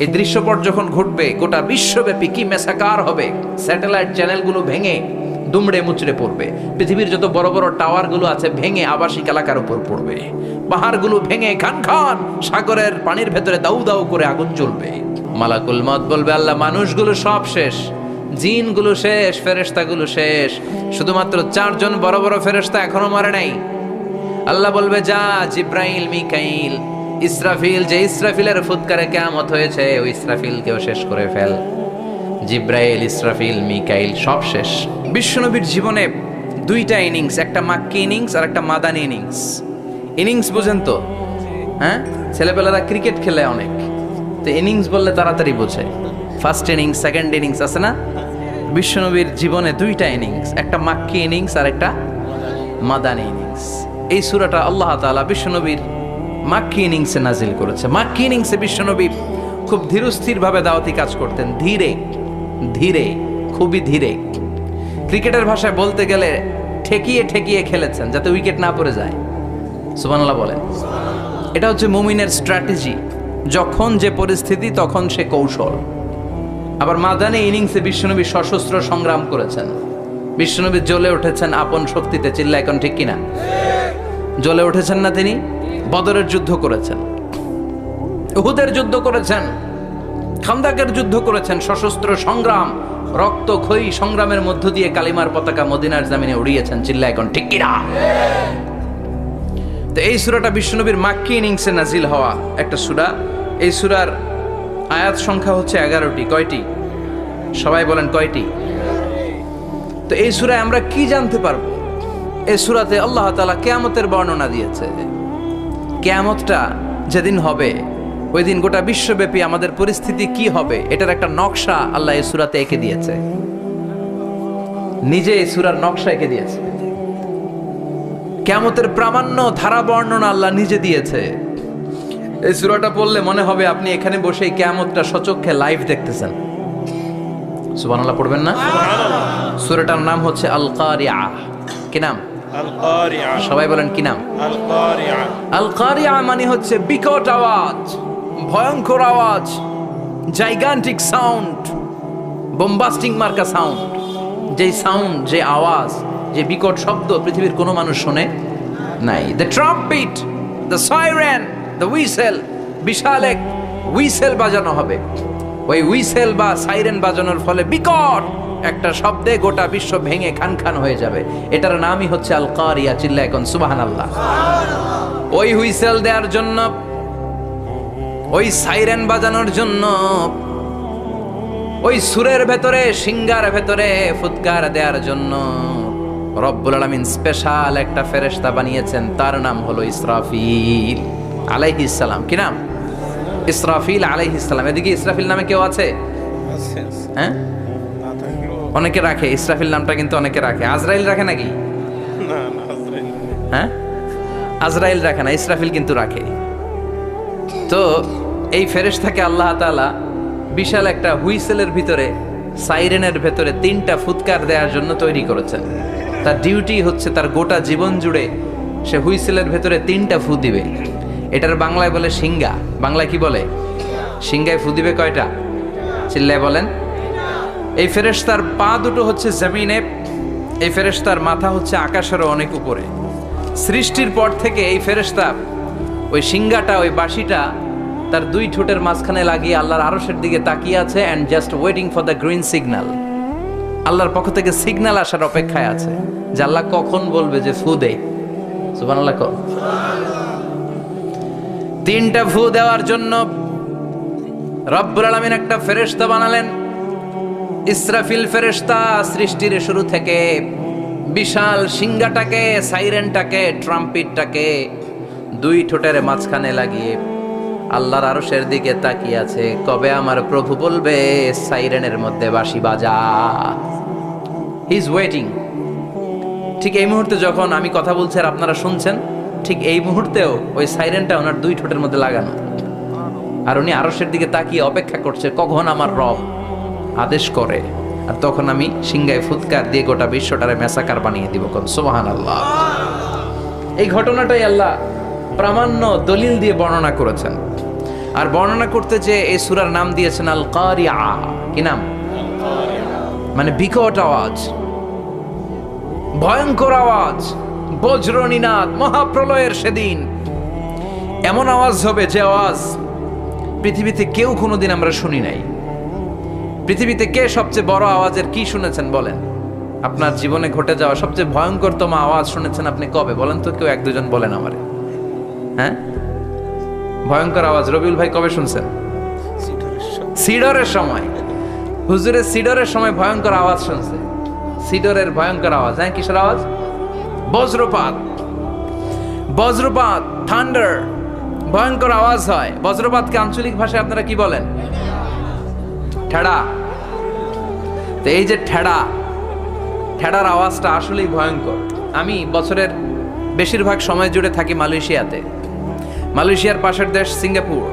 এই দৃশ্যপট যখন ঘটবে গোটা বিশ্বব্যাপী কি মেসাকার হবে, স্যাটেলাইট চ্যানেলগুলো ভেঙে দুমড়ে মুচড়ে পড়বে, পৃথিবীর যত বড় বড় টাওয়ারগুলো আছে ভেঙে আবাসিক এলাকার উপর পড়বে, পাহাড়গুলো ভেঙে খান খান সাগরের পানির ভেতরে দাউ দাউ করে আগুন জ্বলবে। মালাকুল মউত বলবে, আল্লাহ মানুষগুলো সব শেষ, জিনগুলো শেষ, ফেরেশতাগুলো শেষ, শুধুমাত্র 4 জন বড় বড় ফেরেশতা এখনো মরে নাই। আল্লাহ বলবে, যা জিব্রাইল, মিকাইল, ইসরাফিল, যে ইসরাফিলের ফুৎকারে কিয়ামত হয়েছে ওই ইসরাফিলকেও শেষ করে ফেল। জিব্রাইল, ইসরাফিল, মিকাইল সব শেষ। বিশ্বনবীর জীবনে 2টা ইনিংস, একটা মাক্কি ইনিংস আর একটা মাদানী ইনিংস। ইনিংস বুঝেন তো? হ্যাঁ, ছেলেবেলারা ক্রিকেট খেলে অনেক, তো ইনিংস বললে তাড়াতাড়ি বোঝে। ফার্স্ট ইনিংস, সেকেন্ড ইনিংস আছে না? বিশ্বনবীর জীবনে 2টা ইনিংস, একটা মাক্কি ইনিংস আর একটা মাদানী ইনিংস। এই সূরাটা আল্লাহ তাআলা বিশ্বনবীর মাক্কি ইনিংসে নাজিল করেছে। মাক্কি ইনিংসে বিশ্বনবী খুব ধীরস্থিরভাবে দাওয়াতি কাজ করতেন, ধীরে ধীরে, খুবই ধীরে। ক্রিকেটের ভাষায় বলতে গেলে ঠেকিয়ে ঠেকিয়ে খেলেছেন যাতে উইকেট না পড়ে যায়। সুবহানাল্লাহ বলেন। এটা হচ্ছে মুমিনের স্ট্র্যাটেজি, যখন যে পরিস্থিতি তখন সে কৌশল। আবার মাদানী ইনিংসে বিশ্বনবী সশস্ত্র সংগ্রাম করেছেন। বিশ্বনবী জ্বলে উঠেছেন আপন শক্তিতে, চিল্লা এখন ঠিক কিনা? জ্বলে উঠেছেন না তিনি? বদরের যুদ্ধ করেছেন, উহুদের যুদ্ধ করেছেন, খান্দাকের যুদ্ধ করেছেন, সশস্ত্র সংগ্রাম, রক্তক্ষয়ী সংগ্রামের মধ্য দিয়ে কালিমার পতাকা মদিনার জমিনে উড়িয়েছেন, চিল্লা এখন ঠিক কিনা? তো এই সূরাটা বিশ্বনবীর মাক্কি ইনিংসে নাজিল হওয়া একটা সূরা। এই সূরার আয়াত সংখ্যা হচ্ছে 11টি। কয়টি? সবাই বলেন কয়টি? তো এই সূরায় আমরা কি জানতে পারবো? এই সূরাতে আল্লাহ তাআলা কিয়ামতের বর্ণনা দিয়েছে। কিয়ামতটা যেদিন হবে ওই দিন গোটা বিশ্বব্যাপী আমাদের পরিস্থিতি কি হবে এটার একটা নকশা আল্লাহ এই সূরাতে এঁকে দিয়েছে। নিজে এই সূরার নকশা এঁকে দিয়েছে। কিয়ামতের প্রামাণ্য ধারা বর্ণনা আল্লাহ নিজে দিয়েছে। এই সূরাটা পড়লে মনে হবে আপনি এখানে বসেই কিয়ামতটা সচক্ষে লাইভ দেখতেছেন। সুবহানাল্লাহ পড়বেন না? সূরাটার নাম হচ্ছে আল কারিআ। কি নাম? আল কারিআ। সবাই বলেন কি নাম? আল কারিআ। আল কারিআ মানে হচ্ছে বিকট আওয়াজ, ভয়ঙ্কর আওয়াজ, জাইগান্টিক সাউন্ড, বোম্বাস্টিং মার্কা সাউন্ড। যেই সাউন্ড, যে আওয়াজ, যে বিকট শব্দ পৃথিবীর কোনো মানুষ শোনে নাই। The trumpet, the siren, the whistle, বিশাল এক হুইসেল বাজানো হবে। ওই হুইসেল বা সাইরেন বাজানোর ফলে বিকট একটা শব্দে গোটা বিশ্ব ভেঙে খান খান হয়ে যাবে। এটার নামই হচ্ছে আল কারিয়া। চিল্লা এখন সুবহানাল্লাহ। ওই হুইসেল দেওয়ার জন্য, ওই সাইরেন বাজানোর জন্য, ওই সুরের ভেতরে, সিঙ্গার ভেতরে ফুৎকার দেওয়ার জন্য রব্বুল আলামিন স্পেশাল একটা ফেরেশতা বানিয়েছেন। তার নাম হলো ইসরাফিল আলাইহিস সালাম। কি নাম? ইসরাফিল আলাইহিস সালাম। এদিকে ইসরাফিল নামে কেউ আছে? হ্যাঁ, অনেকে রাখে ইসরাফিল নামটা, কিন্তু অনেকে রাখে। আজরাইল রাখে নাকি? না না, আজরাইল। হ্যাঁ, আজরাইল রাখে না, ইসরাফিল কিন্তু রাখে। তো এই ফেরেশতাকে আল্লাহ তাআলা বিশাল একটা হুইসেলের ভিতরে, সাইরেনের ভেতরে 3টা ফুৎকার দেওয়ার জন্য তৈরি করেছেন। তার ডিউটি হচ্ছে তার গোটা জীবন জুড়ে সে হুইসেলের ভেতরে 3টা ফু দিবে। এটার বাংলায় বলে সিঙ্গা। বাংলায় কি বলে? সিঙ্গায় ফু দিবে কয়টা? চিল্লায় বলেন। এই ফেরেশতার পা দুটো হচ্ছে জমিনে, এই ফেরেশতার মাথা হচ্ছে আকাশেরও অনেক উপরে। সৃষ্টির পর থেকে এই ফেরেশতা ওই সিঙ্গাটা, ওই বাঁশিটা তার 2 ঠোঁটের মাঝখানে লাগিয়ে আল্লাহর আরশের দিকে তাকিয়ে আছে, and just waiting for the green signal. আল্লাহর পক্ষ থেকে সিগন্যাল আসার অপেক্ষায় আছে যে আল্লাহ কখন বলবে যে ফু দে। সুবহানাল্লাহ। 3টা ফু দেওয়ার জন্য রব্বুল আলামিন একটা ফেরেশতা বানালেন, ইসরাফিল ফেরেশতা। সৃষ্টির শুরু থেকে বিশাল সিঙ্গাটাকে, সাইরেনটাকে, ট্রাম্পিটটাকে 2 ঠোঁটের মাঝখানে লাগিয়ে আল্লাহর আরশের দিকে তাকিয়ে আছে, কবে আমার প্রভু বলবে সাইরেনের মধ্যে বাঁশি বাজা। He is waiting. ঠিক এই মুহূর্তে যখন আমি কথা বলছি আর আপনারা শুনছেন, ঠিক এই মুহূর্তেও ওই সাইরেনটা ওনার 2 ঠোঁটের মধ্যে লাগানো, আর উনি আরশের দিকে তাকিয়ে অপেক্ষা করছে কখন আমার রব আদেশ করে, আর তখন আমি সিংগায় ফুৎকার দিয়ে গোটা বিশ্বটারে মেসাকার বানিয়ে দিব। সুবহানাল্লাহ। এই ঘটনাটাই আল্লাহ প্রামাণ্য দলিল দিয়ে বর্ণনা করেছেন। আর বর্ণনা করতে যে এই সূরার নাম দিয়েছেন আল কারিআ। কি নাম? মানে বিকট আওয়াজ, ভয়ঙ্কর আওয়াজ, বজ্রনীনাদ, মহাপ্রলয়ের সেদিন এমন আওয়াজ হবে যে আওয়াজ পৃথিবীতে কেউ কোনোদিন আমরা শুনি নাই। পৃথিবীতে কে সবচেয়ে বড় আওয়াজের কি শুনেছেন বলেন? আপনার জীবনে ঘটে যাওয়া সবচেয়ে ভয়ঙ্করতম আওয়াজ শুনেছেন আপনি কবে বলেন তো? কেউ এক দুজন বলেন আমারে। হ্যাঁ, ভয়ঙ্কর আওয়াজ রবিউল ভাই কবে শুনছেন? সিডরের সময়। হুজুরের সিডরের সময় ভয়ঙ্কর আওয়াজ শুনছে। সিডরের ভয়ঙ্কর আওয়াজ। হ্যাঁ, কিসের আওয়াজ? বজ্রপাত। বজ্রপাত, থান্ডার, ভয়ঙ্কর আওয়াজ হয়। বজ্রপাতকে আঞ্চলিক ভাষায় আপনারা কি বলেন? ঠেড়া। তো এই যে ঠেড়ার আওয়াজটা আসলেই ভয়ঙ্কর। আমি বছরের বেশিরভাগ সময় জুড়ে থাকি মালয়েশিয়াতে। মালয়েশিয়ার পাশের দেশ সিঙ্গাপুর।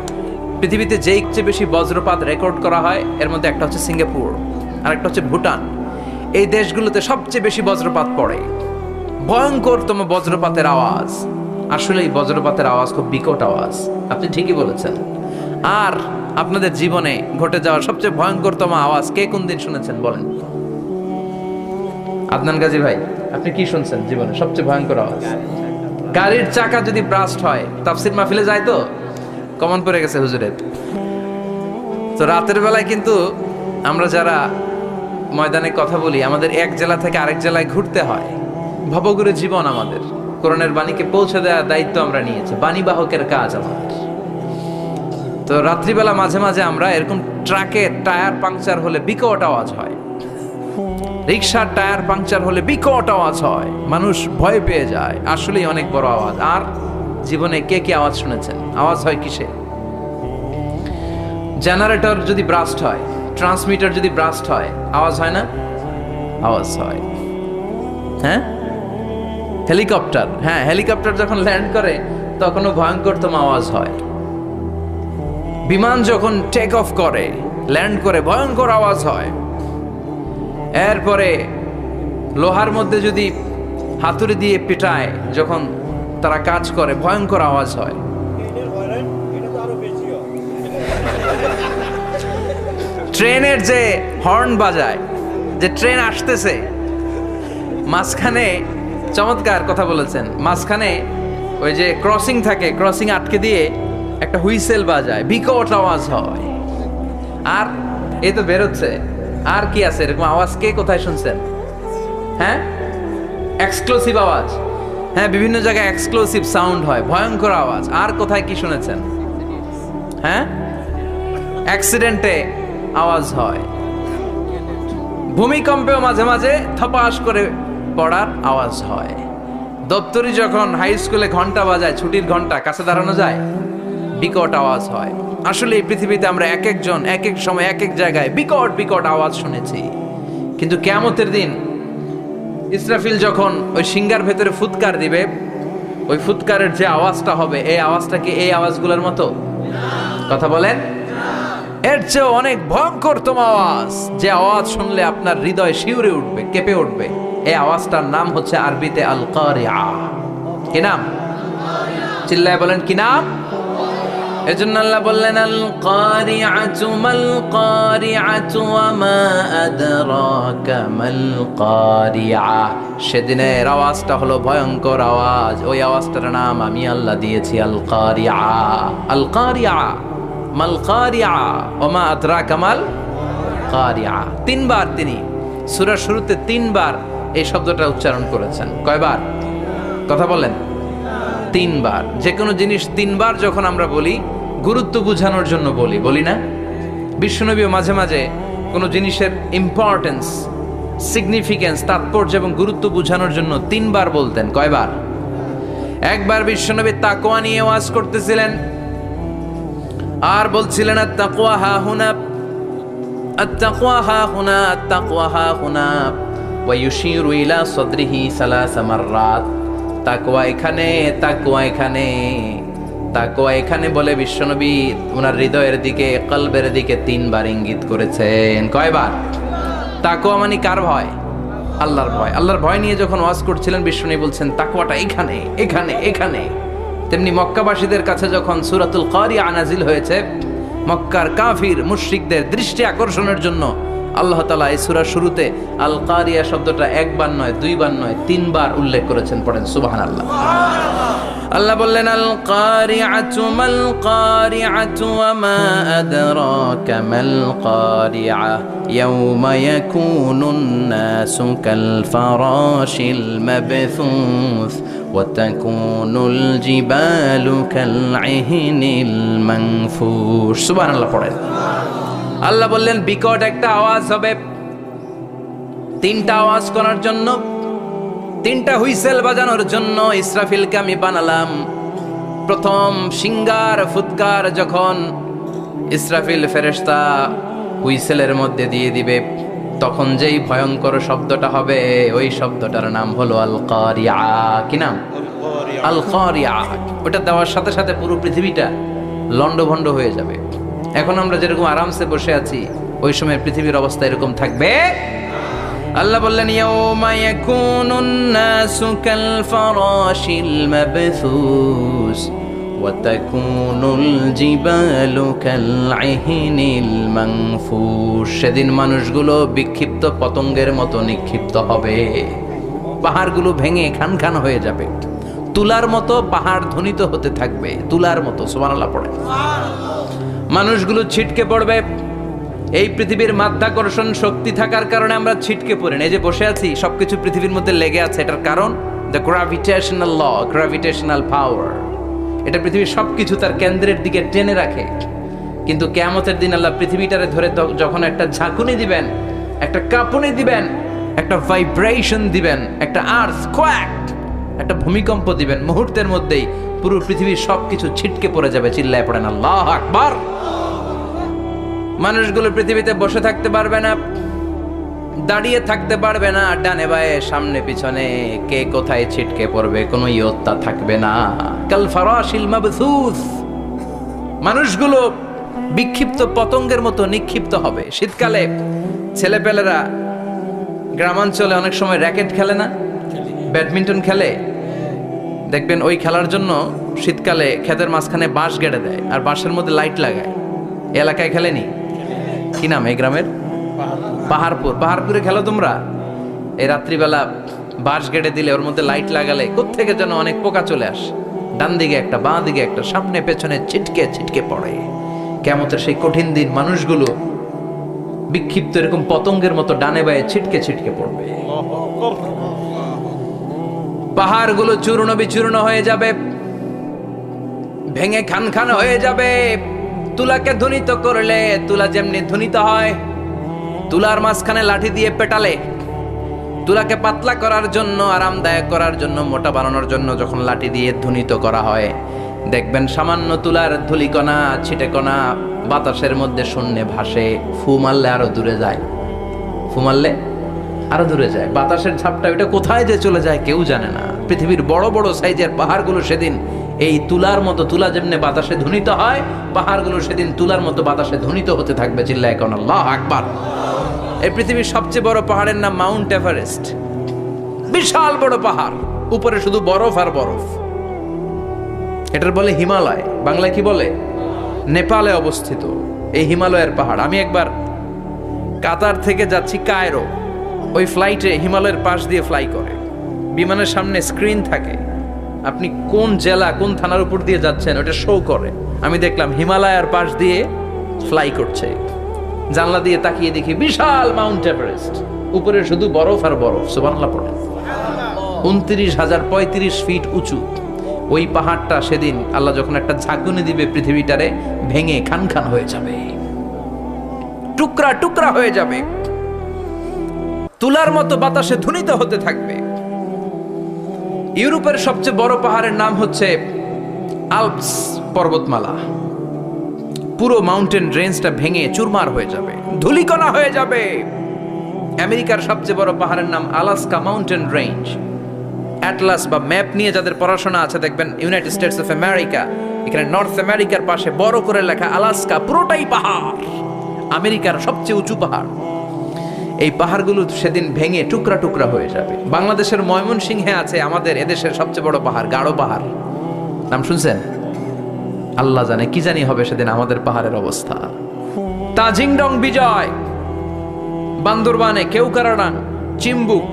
পৃথিবীতে যেই চেয়ে বেশি বজ্রপাত রেকর্ড করা হয় এর মধ্যে একটা হচ্ছে সিঙ্গাপুর, আর একটা হচ্ছে ভুটান। এই দেশগুলোতে সবচেয়ে বেশি বজ্রপাত পড়ে। ভয়ঙ্করতম বজ্রপাতের আওয়াজ। আসলে এই বজ্রপাতের আওয়াজ খুব বিকট আওয়াজ, আপনি ঠিকই বলেছেন। আর আপনাদের জীবনে ঘটে যাওয়া সবচেয়ে ভয়ঙ্করতম আওয়াজ কে কোন দিন শুনেছেন বলেন? আদনান গাজী ভাই, আপনি কি শুনছেন জীবনে সবচেয়ে ভয়ঙ্কর আওয়াজ? গাড়ির চাকা যদি ব্রাস্ট হয়, তাফসির মাহফিলে যায় তো কমন পড়ে গেছে হুজুরের। তো রাতের বেলায় কিন্তু আমরা যারা ময়দানে কথা বলি, আমাদের এক জেলা থেকে আরেক জেলায় ঘুরতে হয়। ভবঘুরে জীবন আমাদের। কোরআনের বাণীকে পৌঁছে দেওয়ার দায়িত্ব আমরা নিয়েছি, বাণীবাহকের কাজ আমাদের। তো রাত্রিবেলা মাঝে মাঝে আমরা এরকম ট্রাকের টায়ার পাংচার হলে বিকট আওয়াজ হয়, রিক্সার টায়ার পাংচার হলে বিকট আওয়াজ হয়, মানুষ ভয় পেয়ে যায়। আসলেই অনেক বড় আওয়াজ। আর জীবনে কে কি আওয়াজ শুনেছেন? আওয়াজ হয় কিসে? জেনারেটর যদি ব্রাস্ট হয়, ট্রান্সমিটার যদি ব্রাস্ট হয়, আওয়াজ হয় না? আওয়াজ হয়। হ্যাঁ, হেলিকপ্টার। হ্যাঁ, হেলিকপ্টার যখন ল্যান্ড করে তখনও ভয়ঙ্করতম আওয়াজ হয়। বিমান যখন টেক অফ করে, ল্যান্ড করে, ভয়ঙ্কর আওয়াজ হয়। এরপরে লোহার মধ্যে যদি হাতুড়ি দিয়ে পিটায় যখন তারা কাজ করে, ভয়ঙ্কর আওয়াজ হয়। ট্রেনের যে হর্ন বাজায়, যে ট্রেন আসতেছে, মাঝখানে চমৎকার কথা বলেছেন, মাঝখানে ওই যে ক্রসিং থাকে, ক্রসিং আটকে দিয়ে একটা হুইসেল বাজায়, বিকট আওয়াজ হয়। আর এই তো বেরোচ্ছে। আর কি আছে এরকম আওয়াজ? কে কোথায় শুনছেন? হ্যাঁ, এক্সক্লুসিভ আওয়াজ। হ্যাঁ, বিভিন্ন জায়গায় এক্সক্লুসিভ সাউন্ড হয়, ভয়ঙ্কর আওয়াজ। আর কোথায় কি শুনেছেন? হ্যাঁ, অ্যাক্সিডেন্টে আওয়াজ হয়। ভূমিকম্পেও মাঝে মাঝে থপাস করে পড়ার আওয়াজ হয়। দপ্তরি যখন হাই স্কুলে ঘন্টা বাজায়, ছুটির ঘন্টা, কাছে দাঁড়ানো যায়, বিকট আওয়াজ হয়। আসলে এই পৃথিবীতে আমরা এক একজন এক এক সময় এক এক জায়গায় বিকট বিকট আওয়াজ শুনেছি। কিন্তু কিয়ামতের দিন ইসরাফিল যখন ওই সিংহার ভেতরে ফুৎকার দিবে, ওই ফুৎকারের যে আওয়াজটা হবে, এই আওয়াজটা কি এই আওয়াজগুলোর মতো? কথা বলেন। এর চেয়ে অনেক ভয়ঙ্করতম আওয়াজ, যে আওয়াজ শুনলে আপনার হৃদয় শিউরে উঠবে, কেঁপে উঠবে। এই আওয়াজটার নাম হচ্ছে আরবিতে আল কারিআ। কি নাম? চিল্লায় বলেন কি নাম? এজন্য আল্লাহ বললেন আল কারিআতু মাল কারিআতু ওয়া মা আদরাকা মাল কারিআ। সেদিনের আওয়াজটা হলো ভয়ঙ্কর আওয়াজ। ওই আওয়াজটার নাম আমি আল্লাহ দিয়েছি আল কারিআ। আল কারিআ মাল কারিআ ওয়া মা আদরাকা মাল কারিআ। তিনবার তিনি সূরার শুরুতে তিনবার এই শব্দটা উচ্চারণ করেছেন। কয়বার? কথা বলেন। তিনবার। যে কোনো জিনিস তিনবার যখন আমরা বলি, গুরুত্ব বোঝানোর জন্য বলি, বলি না? বিশ্বনবীও মাঝে মাঝে কোনো জিনিসের ইম্পর্টেন্স, সিগনিফিকেন্স, তাৎপর্য এবং গুরুত্ব বোঝানোর জন্য তিনবার বলতেন। কয়বার? একবার বিশ্বনবী তাকওয়া নিয়ে ওয়াজ করতেছিলেন আর বলছিলেন আত-তাকওয়া হা হুনা, আত-তাকওয়া হা হুনা, আত-তাকওয়া হা হুনা, ওয়া ইউশিরু ইলা সাদরিহি সালাসা মাররাত। তাকওয়া এখানে, তাকওয়া এখানে, তাকওয়া এখানে বলে বিশ্বনবী ওনার হৃদয়ের দিকে, কলবের দিকে তিনবার ইঙ্গিত করেছেন। কয়বার? তাকওয়া মানে কার ভয়? আল্লাহর ভয়। আল্লাহর ভয় নিয়ে যখন ওয়াজ করছিলেন বিশ্বনবী বলছেন তাকওয়াটা এখানে, এখানে, এখানে। তেমনি মক্কাবাসীদের কাছে যখন সূরাতুল কারিয়া নাজিল হয়েছে, মক্কার কাফির মুশরিকদের দৃষ্টি আকর্ষণের জন্য আল্লাহ তাআলা এই সূরার শুরুতে আল কারিয়া শব্দটা একবার নয়, দুইবার নয়, তিনবার উল্লেখ করেছেন। পড়েন সুবহানাল্লাহ। আল্লাহ বললেন আল কারিআতু মাল কারিআতু ওয়া মা আদরাকা মাল কারিআ ইয়াওমা ইয়াকুনুন নাসু কাল ফারাশিল মাবথুস ওয়া তাকুনুল জিবালু কাল ইহনিল মানফুশ। সুবহানাল্লাহ পড়েন। আল্লাহ বললেন বিকট একটা আওয়াজ হবে, তিনটা আওয়াজ করার জন্য, তিনটা হুইসেল বাজানোর জন্য ইসরাফিলকে আমি বানালাম। প্রথম সিঙ্গার ফুৎকার যখন ইসরাফিল ফেরেশতা হুইসেলের মধ্যে দিয়ে দিবে, তখন যেই ভয়ঙ্কর শব্দটা হবে, ওই শব্দটার নাম হলো আল কারিয়া। কি নাম? আল কারিয়া। ওটা দেওয়ার সাথে সাথে পুরো পৃথিবীটা লন্ডভন্ড হয়ে যাবে। এখন আমরা যেরকম আরামসে বসে আছি, ওই সময় পৃথিবীর অবস্থা এরকম থাকবে। আল্লাহ বললেন ইয়াউমা ইয়াকুনুন নাসু কাল ফারাশিল মাবথুস ওয়া তাকুনুল জিবালু কাল ইহনিল মানফুশ। সেদিন মানুষগুলো বিক্ষিপ্ত পতঙ্গের মতো নিক্ষিপ্ত হবে, পাহাড়গুলো ভেঙে খান খান হয়ে যাবে, তুলার মতো পাহাড় ধ্বনিত হতে থাকবে, তুলার মতো। সুবহানাল্লাহ পড়ে। মানুষগুলো ছিটকে পড়বে। এই পৃথিবীর মাধ্যাকর্ষণ শক্তি থাকার কারণে আমরা ছিটকে পড়ি না। এই যে বসে আছি, সবকিছু পৃথিবীর মধ্যে লেগে আছে, এটার কারণ দ্য গ্র্যাভিটেশনাল ল, গ্র্যাভিটেশনাল পাওয়ার। এটা পৃথিবীর সবকিছু তার কেন্দ্রের দিকে টেনে রাখে। কিন্তু কিয়ামতের দিন আল্লাহ পৃথিবীটারে ধরে যখন একটা ঝাঁকুনি দিবেন, একটা কাঁপুনি দিবেন, একটা ভাইব্রেশন দিবেন, একটা আর্থকোয়াক, একটা ভূমিকম্প দিবেন, মুহূর্তের মধ্যেই পুরো পৃথিবীর সবকিছু ছিটকে পড়ে যাবে। চিল্লায় পড়েন আল্লাহু আকবার। মানুষগুলো পৃথিবীতে বসে থাকতে পারবে না, দাঁড়িয়ে থাকতে পারবে না, ডানে বায়ে সামনে পিছনে কে কোথায় ছিটকে পড়বে কোনো ইয়ত্তা থাকবে না। কাল ফারাশিল মাবথুস। মানুষগুলো বিক্ষিপ্ত পতঙ্গের মতো নিক্ষিপ্ত হবে। শীতকালে ছেলেপেলেরা গ্রামাঞ্চলে অনেক সময় র্যাকেট খেলে না, ব্যাডমিন্টন খেলে, দেখবেন ওই খেলার জন্য শীতকালে ক্ষেতের মাঝখানে বাঁশ গেড়ে দেয় আর বাঁশের মধ্যে লাইট লাগায়। এলাকায় খেলেনি? কি নাম এই গ্রামের? পাহাড়পুর। পাহাড়পুরে খেলো তোমরা? এই রাত্রিবেলা বাঁশ গেড়ে দিলে ওর মধ্যে লাইট লাগালে কোত্থেকে যেন অনেক পোকা চলে আসে, ডান দিকে একটা, বাঁ দিকে একটা, সামনে পেছনে ছিটকে ছিটকে পড়ে। কিয়ামতের সেই কঠিন দিন মানুষগুলো বিক্ষিপ্ত এরকম পতঙ্গের মতো ডানে বায়ে ছিটকে ছিটকে পড়বে। পাহাড়গুলো চূর্ণ বিচূর্ণ হয়ে যাবে, ভেঙে খান খান হয়ে যাবে। তুলাকে ধ্বনিত করলে তুলা যেমনি ধ্বনিত হয়, তুলার মাঝখানে লাঠি দিয়ে পেটালে, তুলাকে পাতলা করার জন্য, আরামদায়ক করার জন্য, মোটা বানানোর জন্য যখন লাঠি দিয়ে ধ্বনিত করা হয়, দেখবেন সামান্য তুলার ধুলিকণা ছিটেকণা বাতাসের মধ্যে শূন্যে ভাসে। ফু মারলে আরো দূরে যায়, ফু মারলে আরো দূরে যায়। বাতাসের ঝাপটা ওটা কোথায় যে চলে যায় কেউ জানে না। পৃথিবীর বড় বড় সাইজের পাহাড়গুলো সেদিন এই তুলার মতো, তুলা যেমনি বাতাসে ধ্বনিত হয়, পাহাড়গুলো সেদিন তুলার মতো বাতাসে ধ্বনিত হতে থাকবে। চিল্লায় এখন আল্লাহু আকবার। এই পৃথিবীর সবচেয়ে বড় পাহাড়ের নাম মাউন্ট এভারেস্ট। বিশাল বড় পাহাড়, উপরে শুধু বরফ আর বরফ। এটার বলে হিমালয়। বাংলায় কি বলে? নেপালে অবস্থিত এই হিমালয়ের পাহাড়। আমি একবার কাতার থেকে যাচ্ছি কায়রো, ওই ফ্লাইটে হিমালয়ের পাশ দিয়ে ফ্লাই করে, বিমানের সামনে স্ক্রিন থাকে, আপনি কোন জেলা কোন থানার উপর দিয়ে যাচ্ছেন ওটা শো করে। আমি দেখলাম হিমালয়ের পাশ দিয়ে ফ্লাই করছে। জানলা দিয়ে তাকিয়ে দেখি বিশাল মাউন্ট এভারেস্ট, উপরে শুধু বরফ আর বরফ। সুবহানাল্লাহ পড়ে। 29,035 ফিট উঁচু ওই পাহাড়টা সেদিন আল্লাহ যখন একটা ঝাঁকুনি দিবে, পৃথিবীটারে ভেঙে খান খান হয়ে যাবে, টুকরা টুকরা হয়ে যাবে, তুলার মতো বাতাসে ধ্বনিত হতে থাকবে। ইউরোপের সবচেয়ে বড় পাহাড়ের নাম হচ্ছে আল্পস পর্বতমালা। পুরো মাউন্টেন রেঞ্জটা ভেঙে চুরমার হয়ে যাবে, ধূলিকণা হয়ে যাবে। আমেরিকার সবচেয়ে বড় পাহাড়ের নাম আলাস্কা মাউন্টেন রেঞ্জ। অ্যাটলাস বা ম্যাপ নিয়ে যাদের পড়াশোনা আছে দেখবেন ইউনাইটেড স্টেটস অফ আমেরিকা, এখানে নর্থ আমেরিকার পাশে বড় করে লেখা আলাস্কা, পুরোটাই পাহাড়, আমেরিকার সবচেয়ে উঁচু পাহাড়। এই পাহাড়গুলো সেদিন ভেঙে টুকরা টুকরা হয়ে যাবে। বাংলাদেশের ময়মনসিংহে আছে আমাদের এদেশের সবচেয়ে বড় পাহাড়, গাঢ় পাহাড়। নাম শুনছেন? আল্লাহ জানে কি জানি হবে সেদিন আমাদের পাহাড়ের অবস্থা। তাজিংডং বিজয়, বান্দরবানে কেউকারাডাং,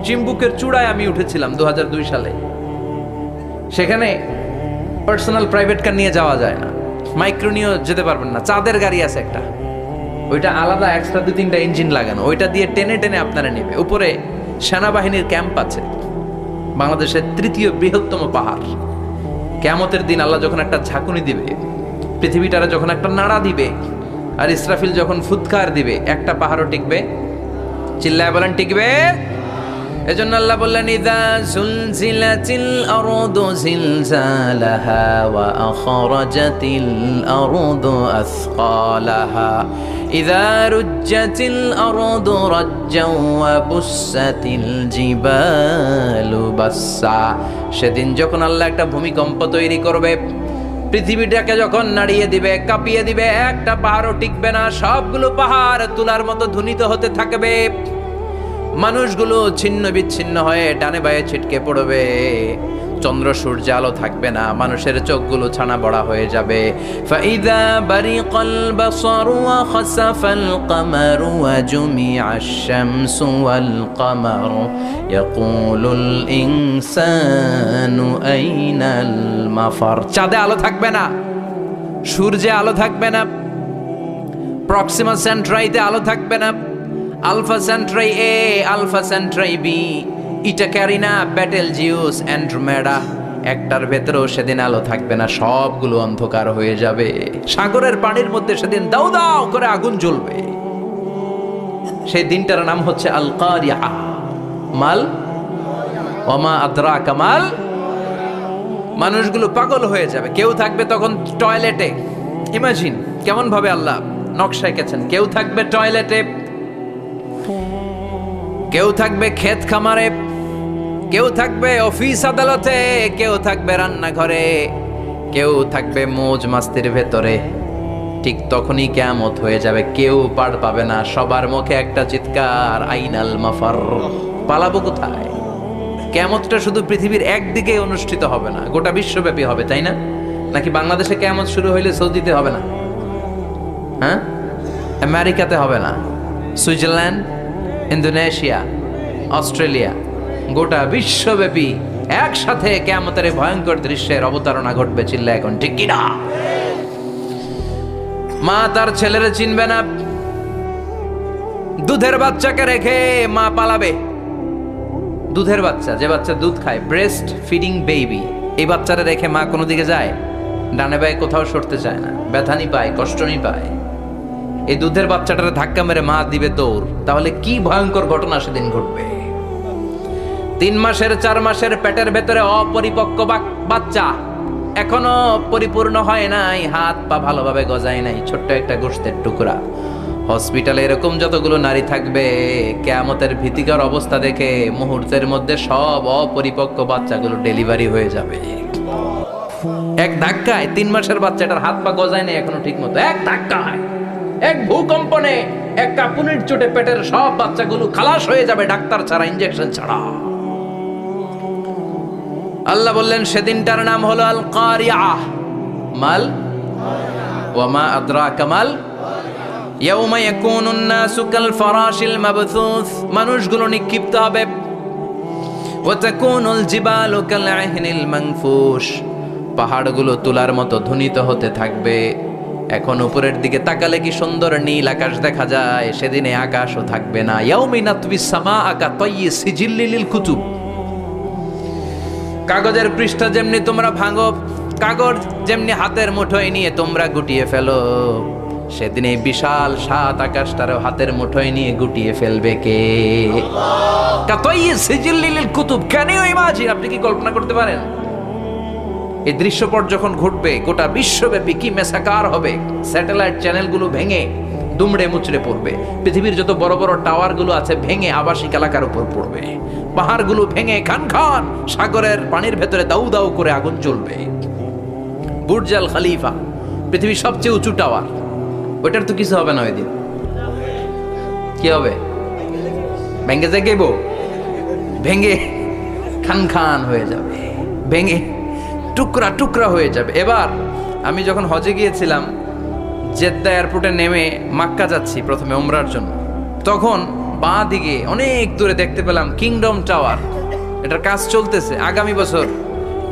চিম্বুকের চূড়ায় আমি উঠেছিলাম 2002 সালে। সেখানে পার্সোনাল প্রাইভেট কার নিয়ে যাওয়া যায় না, মাইক্রো নিয়েও যেতে পারবেন না। চাঁদের গাড়ি আছে একটা, ওইটা আলাদা এক্সট্রা 2-3টা ইঞ্জিন লাগানো, ওইটা দিয়ে টেনে টেনে আপনারা নেবে। উপরে সেনাবাহিনীর ক্যাম্প আছে। বাংলাদেশের 3য় বৃহত্তম পাহাড়। কিয়ামতের দিন আল্লাহ যখন একটা ঝাঁকুনি দিবে, পৃথিবীটারে যখন একটা নাড়া দিবে, আর ইসরাফিল যখন ফুৎকার দিবে, একটা পাহাড়ও টিকবে? চিল্লায় বলেন টিকবে? এজন্য আল্লাহ বললেন, ইযা যুলজিলাতিল আরদু জিলজালাহা ওয়া আখরাজাতিল আরদু আসকালাহা ইযা রুজ্জাতিল আরদু রাজ্জাও ওয়া বুসাতিল জিবালু বাসসা। সেদিন যখন আল্লাহ একটা ভূমিকম্প তৈরি করবে, পৃথিবীটাকে যখন নাড়িয়ে দিবে, কাঁপিয়ে দিবে, একটা পাহাড়ও টিকবে না, সবগুলো পাহাড় তুলার মতো ধ্বনিত হতে থাকবে। মানুষগুলো ছিন্ন বিচ্ছিন্ন হয়ে ডানে বায়ে ছিটকে পড়বে, চন্দ্র সূর্য আলো থাকবে না, মানুষের চোখগুলো ছানা বড়া হয়ে যাবে। ফাইদা বারিকাল বাসারু ওয়া খাসাফাল কামারু ওয়া জুমিআশ শামসু ওয়াল কামারু ইয়াকুলুল ইনসানু আইনাল মাফার। চাঁদে আলো থাকবে না, সূর্যে আলো থাকবে না, প্রক্সিমা সেন্ট্রাইতে আলো থাকবে না, আলফা সেন্ট্রাই এ, আলফা সেন্ট্রাই বি, ইটা ক্যারিনা, বেটেলজিউস, অ্যান্ড্রোমেডা, একটার ভেতরেও সেদিন আলো থাকবে না, সবগুলো অন্ধকার হয়ে যাবে। সাগরের পানির মধ্যে সেদিন দাউ দাউ করে আগুন জ্বলবে। সেই দিনটার নাম হচ্ছে আল কারিয়া। মাল ওমা আদরাকা মাল। মানুষগুলো পাগল হয়ে যাবে। কেউ থাকবে তখন টয়লেটে। ইমাজিন কেমন ভাবে আল্লাহ নকশা এঁকেছেন। কেউ থাকবে টয়লেটে, কেউ থাকবে ক্ষেত খামারে, কেউ থাকবে অফিস আদালতে, কেউ থাকবে রান্নাঘরে, কেউ থাকবে মৌজ মাস্তির ভেতরে। ঠিক তখনই কিয়ামত হয়ে যাবে, কেউ পার পাবে না, সবার মুখে একটা চিৎকার, আইনাল মাফার। পালাবো কোথায়? কিয়ামতটা শুধু পৃথিবীর একদিকে অনুষ্ঠিত হবে না, গোটা বিশ্বব্যাপী হবে, তাই না? নাকি বাংলাদেশে কিয়ামত শুরু হইলে সৌদিতে হবে না? হ্যাঁ, আমেরিকাতে হবে না, সুইজারল্যান্ড, ইন্দোনেশিয়া, অস্ট্রেলিয়া, গোটা বিশ্বব্যাপী একসাথে কিয়ামতের ভয়ঙ্কর দৃশ্যের অবতারণা ঘটবে। চিল্লা এখন ঠিক কিনা? মা তার ছেলেরে চিনবে না, দুধের বাচ্চাকে রেখে মা পালাবে। দুধের বাচ্চা, যে বাচ্চা দুধ খায়, ব্রেস্ট ফিডিং বেবি, এই বাচ্চারা রেখে মা কোনো দিকে যায়? ডানে বায়ে কোথাও সরতে চায় না, ব্যথানি পায়, কষ্টনি পায়। এই দুধের বাচ্চাটারে ধাক্কা মেরে মা দিবে দৌড়। তাহলে কি ভয়ঙ্কর ঘটনা সেদিন ঘটবে। 3 মাসের 4 মাসের পেটের ভেতরে অপরিপক্ক বাচ্চা, এখনো পরিপূর্ণ হয় নাই, হাত পা ভালোভাবে গজায় নাই, ছোট্ট একটা গোশতের টুকরা। হসপিটালে এরকম যতগুলো নারী থাকবে, কিয়ামতের ভীতিকর অবস্থা দেখে মুহূর্তের মধ্যে সব অপরিপক্ক বাচ্চাগুলো ডেলিভারি হয়ে যাবে। এক ধাক্কায় 3 মাসের বাচ্চাটার হাত পা গজায় নাই এখনো ঠিক মতো, এক ধাক্কায়, এক ভূকম্পনে, এক কাঁপুনির চোটে পেটের সব বাচ্চাগুলো খালাস হয়ে যাবে, ডাক্তার ছাড়া, ইনজেকশন ছাড়া। আল্লাহ বললেন সেদিনটার নাম হলো আল কারিয়া। মাল ওয়া মা আদরাকা মাল। ইয়াউমা ইয়াকুনুন নাসু কাল ফারাশিল মাবথুস, মানুষগুলো নিক্ষিপ্ত হবে। ওয়া তাকুনুল জিবালু কাল আহিনিল মানফুশ, পাহাড়গুলো তুলার মতো ধ্বনিত হতে থাকবে। এখন উপরের দিকে তাকালে কি সুন্দর নীল আকাশ দেখা যায়, সেদিনে আকাশও থাকবে না। ইয়াউমিন নাতবিস সামাআ কাতায়্যি সিজিল্লিল লিল কুতুব, কাগজের পৃষ্ঠা যেমনি তোমরা ভাঙো, কাগজ যেমনি হাতের মুঠোয় নিয়ে তোমরা গুটিয়ে ফেলো, সেদিন এই বিশাল 7 আকাশটারও হাতের মুঠোয় নিয়ে গুটিয়ে ফেলবে কে? কাতায়্যি সিজিল্লিল লিল কুতুব। Can you imagine? আপনি কি কল্পনা করতে পারেন এই দৃশ্যপট যখন ঘটবে গোটা বিশ্বব্যাপী কি মেসাকার হবে? স্যাটেলাইট চ্যানেলগুলো ভেঙে দুমড়ে মুচড়ে পড়বে, পৃথিবীর যত বড় বড় টাওয়ারগুলো আছে ভেঙে আবাসিক এলাকার উপর পড়বে, পাহাড়গুলো ভেঙে খান খান সাগরের পানির ভেতরে দাউ দাউ করে আগুন জ্বলবে। বুর্জ আল খলিফা, পৃথিবীর সবচেয়ে উঁচু টাওয়ার, ওইটার তো কিছু হবে না। ওই দিন কি হবে? ভেঙে যাইব, ভেঙে খান খান হয়ে যাবে, ভেঙে টুকরা টুকরা হয়ে যাবে। এবার আমি যখন হজে গিয়েছিলাম, জেদ্দা এয়ারপোর্টে নেমে মাক্কা যাচ্ছি প্রথমে ওমরার জন্য, তখন বাঁ দিকে অনেক দূরে দেখতে পেলাম কিংডম টাওয়ার। এটার কাজ চলতেছে, আগামী বছর,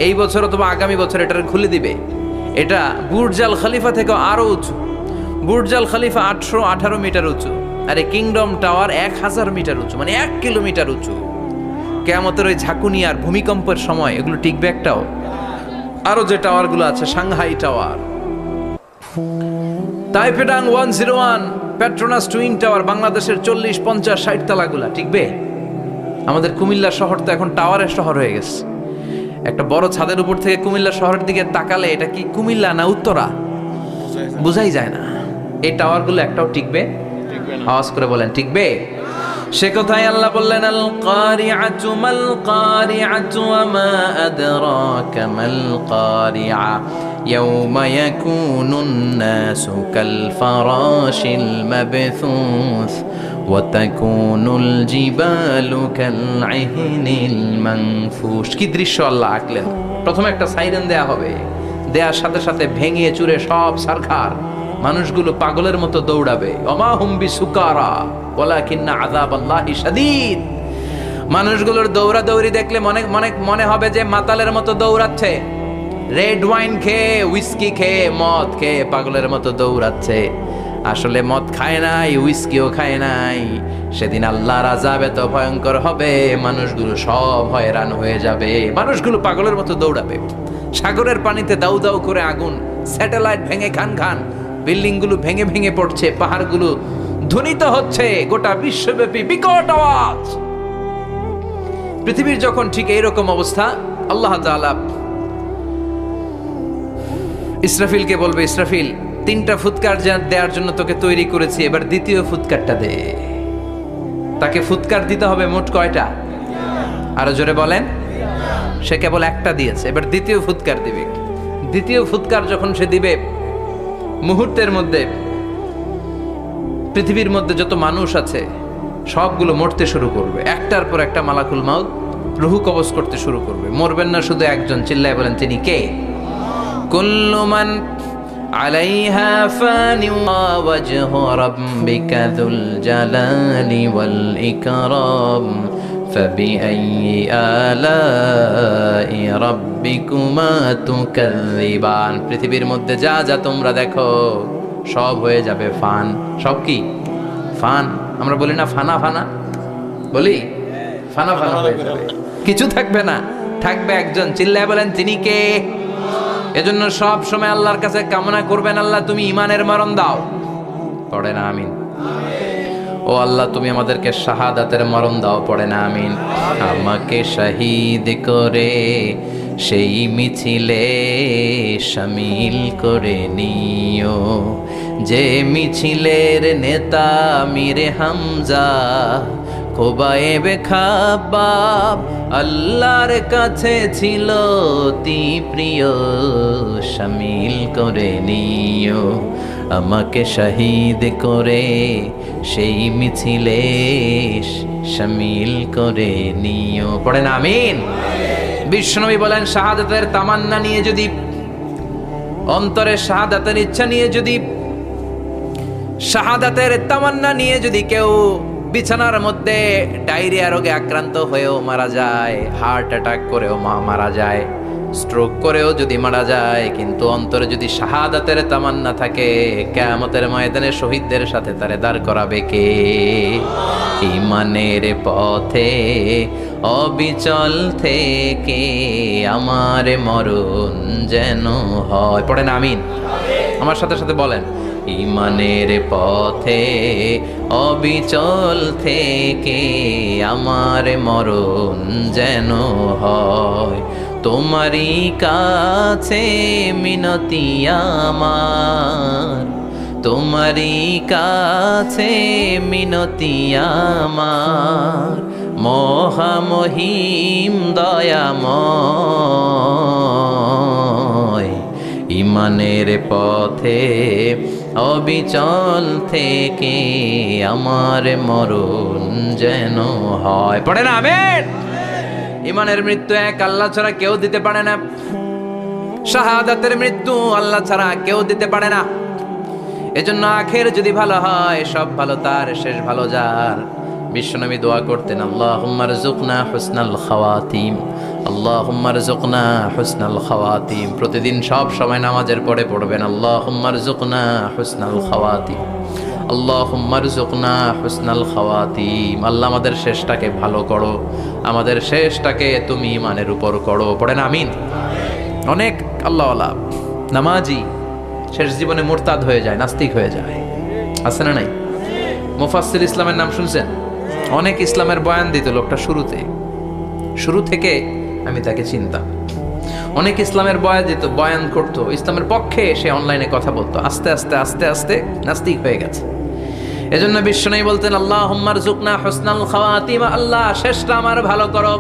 এই বছর অথবা আগামী বছর এটার খুলে দিবে। এটা বুর্জ আল খলিফা থেকে আরো উঁচু। বুর্জ আল খলিফা 818 মিটার উঁচু, আর এই কিংডম টাওয়ার 1000 মিটার উঁচু, মানে 1 কিলোমিটার উঁচু। কিয়ামতের ওই ঝাঁকুনি আর ভূমিকম্পের সময় এগুলো টিকবে একটাও? আরো যে টাওয়ারগুলো আছে, Shanghai tower, Taipei 101, Petronas twin tower, বাংলাদেশের 40, 50, 60 তলাগুলা টিকবে? আমাদের কুমিল্লা শহর তো এখন টাওয়ারের শহর হয়ে গেছে। একটা বড় ছাদের উপর থেকে কুমিল্লা শহরের দিকে তাকালে এটা কি কুমিল্লা না উত্তরা বুঝাই যায় না। এই টাওয়ারগুলো একটাও টিকবে? আওয়াজ করে বলেন, টিকবে? সে কথাই আল্লাহ বললেন, আল কারিআতু মাল কারিআতু ওয়া মা আদরাকা মাল কারিআ ইয়াওমা ইয়াকুনুন নাসু কাল ফারাশিল মাবথুস ওয়া তাকুনুল জিবালু কাল ইহনিল মানফুশ। কি দৃশ্য আল্লাহ আঁকলেন! প্রথমে একটা সাইরেন দেয়া হবে, দেয়ার সাথে সাথে ভেঙে চুরে সব সারখার, মানুষগুলো পাগলের মতো দৌড়াবে। ওমা হুম বিসুকারা ওয়ালাকিন্না আযাবাল্লাহি শাদীদ। মানুষগুলোর দৌড়াদৌড়ি দেখলে মনে হবে যে মাতালের মতো দৌড়াচ্ছে, রেড ওয়াইন খেয়ে, উইস্কি খেয়ে, মদ খেয়ে পাগলের মতো দৌড়াচ্ছে। আসলে মদ খায় নাই, উইস্কিও খায় নাই। সেদিন আল্লাহর আযাব এত ভয়ঙ্কর হবে, মানুষগুলো সব হয়রান হয়ে যাবে, মানুষগুলো পাগলের মতো দৌড়াবে। সাগরের পানিতে দাউ দাউ করে আগুন, স্যাটেলাইট ভেঙে খান খান, বিল্ডিংগুলো ভেঙে ভেঙে পড়ছে, পাহাড়গুলো ধ্বনিত হচ্ছে, গোটা বিশ্বব্যাপী বিকট আওয়াজ। পৃথিবীর যখন ঠিক এইরকম অবস্থা, আল্লাহ তাআলা ইসরাফিলকে বলবে, ইসরাফিল, 3টা ফুৎকার দেওয়ার জন্য তোকে তৈরি করেছি, এবার দ্বিতীয় ফুৎকারটা দে। তাকে ফুৎকার দিতে হবে মোট কয়টা? আরো জোরে বলেন। সে কেবল একটা দিয়েছে, এবার দ্বিতীয় ফুৎকার দিবে। দ্বিতীয় ফুৎকার যখন সে দিবে, মুহূর্তের মধ্যে পৃথিবীর মধ্যে যত মানুষ আছে সবগুলো মরতে শুরু করবে, একটার পর একটা মালাকুল মাউত রুহু কবজ করতে শুরু করবে। মরবেন না শুধু একজন, চিল্লায় বলেন তিনি কে? কুল্লু মান আলাইহা ফানি ওয়া ওয়াজহু রাব্বিকা যুল জালালি ওয়াল ইকরাম ফাবিআইয়ি আলাই রাব্বিকুমা তুকাযযিবান। পৃথিবীর মধ্যে যা যা তোমরা দেখো সব হয়ে যাবে ফান। সব কি? ফান। আমরা বলি না ফানা ফানা, বলি ফানা ফানা হয়ে যাবে, কিছু থাকবে না, থাকবে একজন, চিল্লায় বলেন তিনি কে? এজন্য সব সময় আল্লাহর কাছে কামনা করবেন, আল্লাহ তুমি ঈমানের মরণ দাও। পড়ে না আমিন? ও আল্লাহ তুমি আমাদেরকে শাহাদাতের মরণ দাও। পড়ে না আমিন? আমাকে শহীদ করে সেই মিছিলে শামিল করে নিও, যে মিছিলের নেতা মীরে হামজা খোবায়েবে খাব্বাব আল্লাহর কাছে ছিল অতি প্রিয়, শামিল করে নিও। আমাকে শহীদ করে সেই মিছিলে শামিল করে নিও। পড়েন আমিন? বিশ্বনবী বলেন, শাহাদাতের তামান্না নিয়ে যদি, অন্তরে শাহাদাতের ইচ্ছা নিয়ে যদি, শাহাদাতের তামান্না নিয়ে যদি কেউ বিছানার মধ্যে ডায়রিয়া রোগে আক্রান্ত হয়েও মারা যায়, হার্ট অ্যাটাক করেও মারা যায়, স্ট্রোক করেও যদি মারা যায়, কিন্তু অন্তরে যদি শাহাদাতের তামান্না থাকে, কিয়ামতের ময়দানে শহীদদের সাথে তারে দাঁড় করাবে কে? ঈমানের পথে অবিচল থেকে আমার মরণ যেন হয়। পড়েন আমিন? আমার সাথে সাথে বলেন, ঈমানের পথে অবিচল থেকে আমার মরণ যেন হয়। তোমারই কাছে মিনতি আমার, তোমারই কাছে মিনতি আমার, মহামহিম দয়াময়। ঈমানের পথে অবিচল থেকে আমার মরণ যেন হয়। পড়ে না আমিন? ঈমানের মৃত্যু এক আল্লাহ ছাড়া কেউ দিতে পারে না। শাহাদাতের মৃত্যু আল্লাহ ছাড়া কেউ দিতে পারে না। এজন্য আখের যদি ভালো হয়, সব ভালো তার, শেষ ভালো যার। বিশ্বনবী দোয়া করতেন, আল্লাহুম্মা রযুকনা হুসনাল খাওয়াতিম, আল্লাহুম্মা রযুকনা হুসনাল খাওয়াতিম। প্রতিদিন সব সময় নামাজের পরে পড়বেন, আল্লাহুম্মা রযুকনা হুসনাল খাওয়াতিম, আল্লাহুম্মা রযুকনা হুসনাল খাওয়াতিম। আল্লাহ আমাদের শেষটাকে ভালো করো, আমাদের শেষটাকে তুমি ঈমানের উপর করো। পড়েন আমিন। অনেক আল্লাহওয়ালা নামাজি শেষ জীবনে মুরতাদ হয়ে যায়, নাস্তিক হয়ে যায়, আছে না নাই? মুফাসসির ইসলামের নাম শুনছেন? অনেক ইসলামের বয়ান দিত লোকটা শুরু থেকে আমি তাকে চিনতাম। অনেক ইসলামের বয়ান করতো, ইসলামের পক্ষে সে অনলাইনে কথা বলতো। আস্তে আস্তে আস্তে আস্তে নাস্তিক হয়ে গেছে। এজন্য বিশ্বনবী বলতেন, আল্লাহুম্মা রযুকনা হুসনাল খাওয়াতিম, আল্লাহ শেষটা আমার ভালো করো,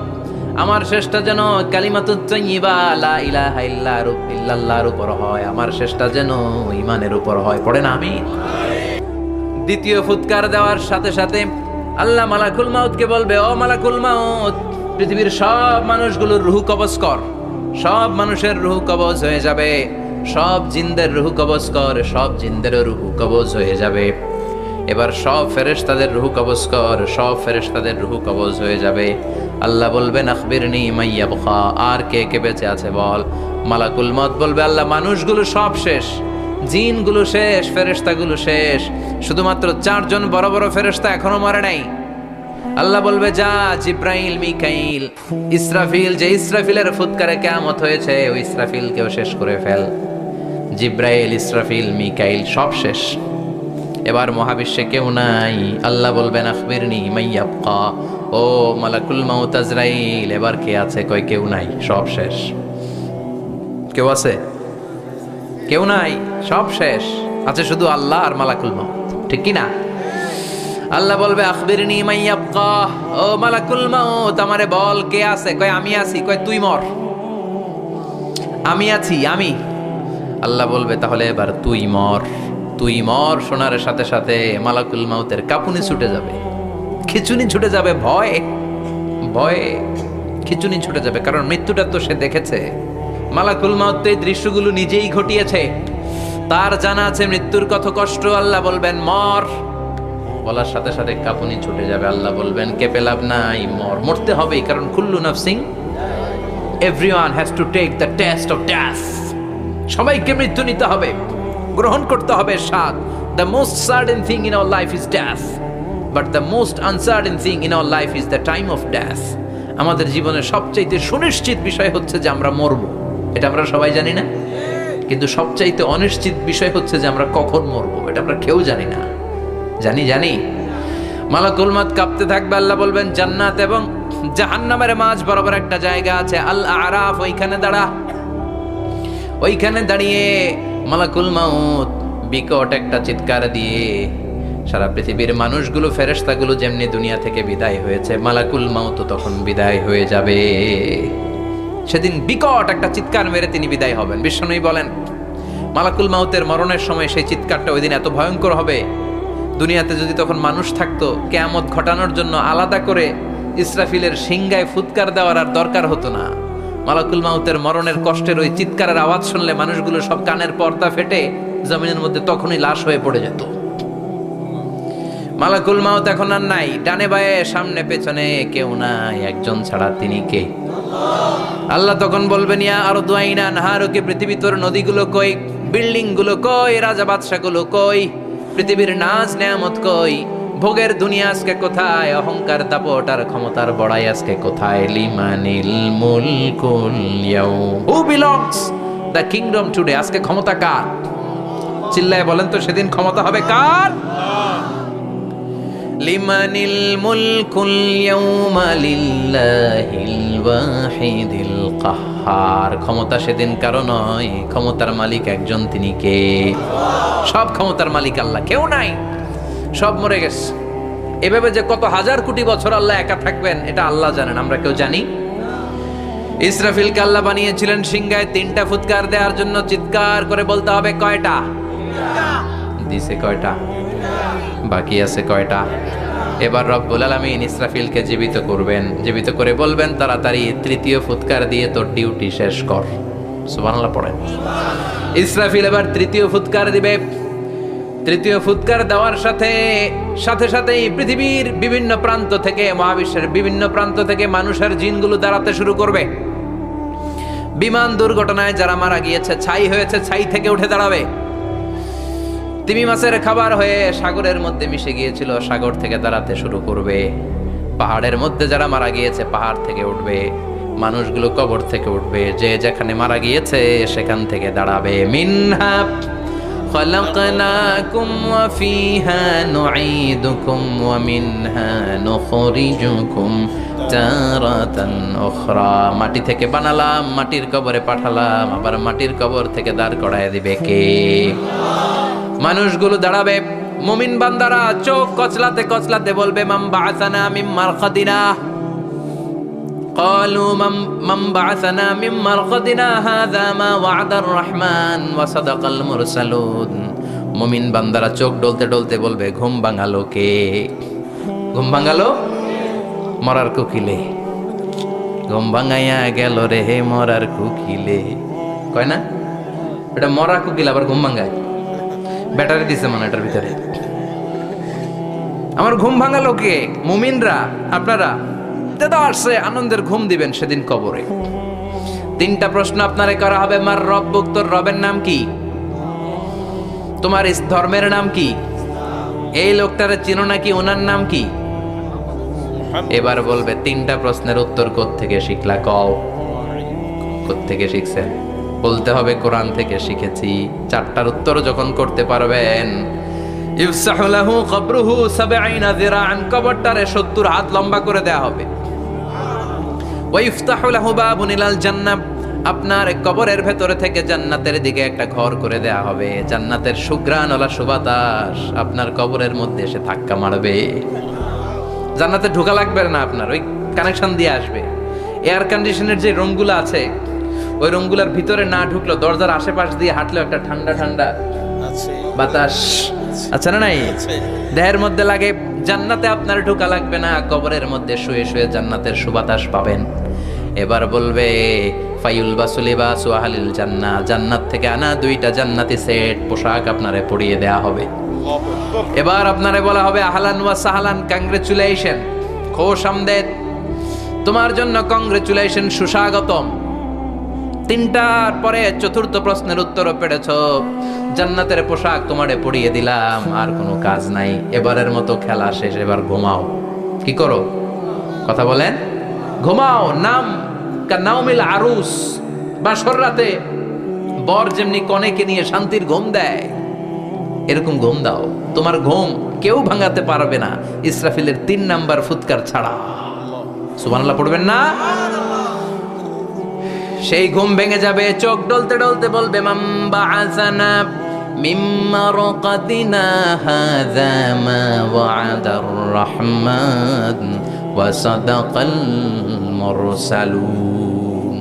আমার শেষটা যেন কালিমাতুত তাইয়্যিবা লা ইলাহা ইল্লাল্লাহর উপর হয়, আমার শেষটা যেন ঈমানের উপর হয়। পড়েন আমিন। দ্বিতীয় ফুৎকার দেওয়ার সাথে সাথে আল্লাহ মালাকুল মাউতকে বলবে, ও মালাকুল মাউত, পৃথিবীর সব মানুষগুলোর রূহ কবজ কর। সব মানুষের রূহ কবজ হয়ে যাবে, সব জিনদের রূহ কবজ কর, সব জিনদেরও রূহ কবজ হয়ে যাবে। এবার সব ফেরেশতাদের রূহ কবজ কর, সব ফেরেশতাদের রূহ কবজ হয়ে যাবে। আল্লাহ বলবেন, আখবিরনি মাইয়াবকা, আর কে কে বেঁচে আছে বল। মালাকুল মউত বলবে, আল্লাহ মানুষগুলো সব শেষ, জিনগুলো শেষ, ফেরেশতাগুলো শেষ, শুধুমাত্র 4 জন বড় বড় ফেরেশতা এখনো মরে নাই। আল্লাহ বলবে, যা জিব্রাইল, মিকাইল, ইসরাফিল, যে ইসরাফিলের ফুৎকারে কিয়ামত হয়েছে, ওই ইসরাফিলকেও শেষ করে ফেল। জিব্রাইল, ইসরাফিল, মিকাইল সব শেষ। এবার মহাবিশ্বে কেউ নাই। আল্লাহ বলবেন, আখবিরনি মাইয়াবকা, ও মালাকুল মাউত আজরাইল, এবার কে আছে? কই কেউ নাই, সব শেষ। কেউ আছে? কেউ নাই, সব শেষ। আছে শুধু আল্লাহ আর মালাকুল মাউত, ঠিক কি না? আল্লাহ বলবে, আখবিরনি মাইয়াবকা, ও মালাকুল মাউত, আমারে বল কে আছে? কয় আমি আছি। কয় তুই মর। আমি আছি, আমি। আল্লাহ বলবে, তাহলে এবার তুই মর। তুই মর শোনার সাথে সাথে মালাকুল মাউতের কাঁপুনি ছুটে যাবে, খিচুনি ছুটে যাবে, ভয়ে ভয়ে খিচুনি ছুটে যাবে। কারণ মৃত্যুটা তো সে দেখেছে। মালাকুল মাউত এই দৃশ্যগুলো নিজেই ঘটিয়েছে, তার জানা আছে মৃত্যুর কত কষ্ট। আল্লাহ বলবেন, মর। বলার সাথে সাথে কাঁপুনি ছুটে যাবে। আল্লাহ বলবেন, কেঁপে লাভ নাই, মর। মরতে হবেই, কারণ কুল্লু নাফসিন, everyone has to take the test of death. সবাইকে মৃত্যু নিতে হবে, গ্রহণ করতে হবে স্বাদ। The most certain thing in our life is death, but the most uncertain thing in our life is the time of death. আমাদের জীবনের সবচাইতে সুনিশ্চিত বিষয় হচ্ছে যে আমরা মরবো, এটা আমরা সবাই জানি না। কিন্তু সবচাইতে অনিশ্চিত বিষয় হচ্ছে যে আমরা কখন মরবো, এটা আমরা কেউ জানি না। জানি মালাকুল মাউত কাঁপতে থাকবে। আল্লাহ বলবেন, জান্নাত এবং জাহান্নামের মাঝ বরাবর একটা জায়গা আছে, আল আরাফ, ওইখানে দাঁড়া। ওইখানে দাঁড়িয়ে মালাকুল মাউত বিকট একটা চিৎকার দিয়ে সারা পৃথিবীর মানুষগুলো, ফেরেশতাগুলো যেমনি দুনিয়া থেকে বিদায় হয়েছে, মালাকুল মাউত তখন বিদায় হয়ে যাবে। সেদিন বিকট একটা চিৎকার মেরে তিনি বিদায় হবেন। বিশ্বনবী বলেন, মালাকুল মাউতের মরণের সময় সেই চিৎকারটা ওই দিন এত ভয়ঙ্কর হবে, দুনিয়াতে যদি তখন মানুষ থাকতো, কিয়ামত ঘটানোর জন্য আলাদা করে ইসরাফিলের সিংগায় ফুৎকার দেওয়ার আর দরকার হতো না। মালাকুল মাউতের মরণের কষ্টের ওই চিৎকারের আওয়াজ শুনলে মানুষগুলো সব কানের পর্দা ফেটে জমিনের মধ্যে তখনই লাশ হয়ে পড়ে যেত। মালাকুল মাউত এখন আর নাই, ডানে বায়ে সামনে পেছনে কেউ নাই, একজন ছাড়া, তিনি কে? আল্লাহ তখন বলবেন, ইয়া আরদু আইনা নাহারুকি, পৃথিবী তোর নদীগুলো কই, বিল্ডিং গুলো কই, রাজা বাদশা গুলো কই, পৃথিবীর নাজ নেয়ামত কই, ভোগের দুনিয়া আজকে কোথায়, অহংকার দাপট আর ক্ষমতার বড়াই আজকে কোথায়? লিমানিল মুলকুল ইয়াউম, who belongs the kingdom today, আজকে ক্ষমতা কার? চিল্লায় বলেন তো, সেদিন ক্ষমতা হবে কার? লিমানিল মুলকুল ইয়াউমা লিল্লাহিল ওয়াহিদিল কাহ্হার, ক্ষমতা সেদিন কারো নয়, ক্ষমতার মালিক একজন, তিনি কে? সব ক্ষমতার মালিক আল্লাহ, কেউ নাই, সব মরে গেছে। এভাবে যে কত হাজার কোটি বছর আল্লাহ একা থাকবেন এটা আল্লাহ জানেন, আমরা কেউ জানি? ইসরাফিলকে আল্লাহ বানিয়েছিলেন সিংহায় 3টা ফুৎকার দেওয়ার জন্য। চিৎকার করে বলতে হবে, কয়টা দিছে? কয়টা বাকি আছে? কয়টা? এবার রব্বুল আলামিন ইসরাফিলকে জীবিত করবেন, জীবিত করে বলবেন, তাড়াতাড়ি 3য় ফুৎকার দিয়ে তোর ডিউটি শেষ কর। সুবহানাল্লাহ পড়েন। ইসরাফিল এবার তৃতীয় ফুৎকার দিবে। তৃতীয় ফুৎকার দেওয়ার সাথে সাথেই পৃথিবীর বিভিন্ন প্রান্ত থেকে, মহাবিশ্বের বিভিন্ন প্রান্ত থেকে মানুষের জিনগুলো দাঁড়াতে শুরু করবে। বিমান দুর্ঘটনায় যারা মারা গিয়েছে, ছাই হয়েছে, ছাই থেকে উঠে দাঁড়াবে। তিমি মাছের খাবার হয়ে সাগরের মধ্যে মিশে গিয়েছিল, সাগর থেকে দাঁড়াতে শুরু করবে। পাহাড়ের মধ্যে যারা মারা গিয়েছে, পাহাড় থেকে উঠবে। মানুষগুলো কবর থেকে উঠবে, যে যেখানে মারা গিয়েছে সেখান থেকে দাঁড়াবে। মিনহা خلقناكم وفيها نعيدكم ومنها نخرجكم تارة أخرى। মাটি থেকে বানালাম, মাটির কবরে পাঠালাম, আবার মাটির কবর থেকে দাঁড় করায় দিবে কে? মানুষগুলো দাঁড়াবে। মুমিন বান্দারা চোখ কচলাতে কচলাতে বলবে, মান বাআসানা মিন মারকাদিনা। قالوا من بعثنا من مرقدنا هذا ما وعد الرحمن وصدق المرسلون। মুমিন বান্দারা চোখ ডলতে ডলতে বলবে, ঘুম ভাঙালো কে? ঘুম ভাঙালো মরার কোকিলে। ঘুম ভাঙাইয়া গেল রে হে মরার কোকিলে, কয় না? এটা মরা কোকিল আবার ঘুম ভাঙায়। ব্যাটারি দিছে মানে এটার ভিতরে। আমার ঘুম ভাঙালো কে? মুমিনরা, আপনারা আসছে আনন্দের ঘুম দিবেন সেদিন কবরে। তিনটা প্রশ্ন আপনারে করা হবে। মার রব্বুক, তোর রবের নাম কি? তোমার ধর্মের নাম কি? এই লোকটারে চিনো নাকি? ওনার নাম কি? এবার বলবে তিনটা প্রশ্নের উত্তর কোত্থেকে শিখলা? কও কোত্থেকে শিখছেন? বলতে হবে কোরআন থেকে শিখেছি। চারটার উত্তর যখন করতে পারবেন, ইফসাহু লাহু কবরুহু ৭০ যিরাআন, কবরটারে ৭০ হাত লম্বা করে দেয়া হবে। ওয়াইফতাহু লাহু বাবুন ইলাল জান্নাহ, আপনার কবরের ভেতরে থেকে জান্নাতের দিকে একটা ঘর করে দেয়া হবে। জান্নাতের সুঘ্রাণওয়ালা সুবাতাস আপনার কবরের মধ্যে এসে ধাক্কা মারবে। জান্নাতে ঢোকা লাগবে না, আপনার ওই কানেকশন দিয়ে আসবে। এয়ার কন্ডিশনের যে রুমগুলো আছে, ওই রুমগুলোর ভিতরে না ঢুকলো, দরজার আশেপাশ দিয়ে হাঁটলেও একটা ঠান্ডা ঠান্ডা বাতাস আছে না নাই? দেহের মধ্যে লাগে। জান্নাতে আপনার ঢোকা লাগবে না, কবরের মধ্যে শুয়ে শুয়ে জান্নাতের সুবাতাস পাবেন। এবার বলবে ফায়ুলবাসু লিবাসু আহলিল জান্নাহ, জান্নাত থেকে আনা 2টা জান্নাতি সেট পোশাক আপনারে পরিয়ে দেয়া হবে। এবার আপনারে বলা হবে আহলান ওয়া সাহলান, কংগ্রেচুলেশন, খোশ আমদেদ, তোমার জন্য কংগ্রেচুলেশন, সুস্বাগতম। তিনটার পরে চতুর্থ প্রশ্নের উত্তরও পেরেছো। জান্নাতের পোশাক তোমারে পরিয়ে দিলাম, আর কোনো কাজ নাই, এবারের মতো খেলা শেষ, এবার ঘুমাও। কি করো? কথা বলেন। ঘুমাও। নাম কানাউমিল আরুস, বাসর রাতে বর যেমনি কনেকে নিয়ে শান্তির ঘুম দেয়, এরকম ঘুম দাও। তোমার ঘুম কেউ ভাঙাতে পারবে না, ইসরাফিলের 3 নাম্বার ফুৎকার ছাড়া। সুবহানাল্লাহ পড়বেন না? সেই ঘুম ভেঙে যাবে। চোখ ডলতে ডলতে বলবে, মান বাআসানা মিন মারকাদিনা হাযা মা ওয়া'দার রাহমান ওয়া সাদাকাল মুরসালুন।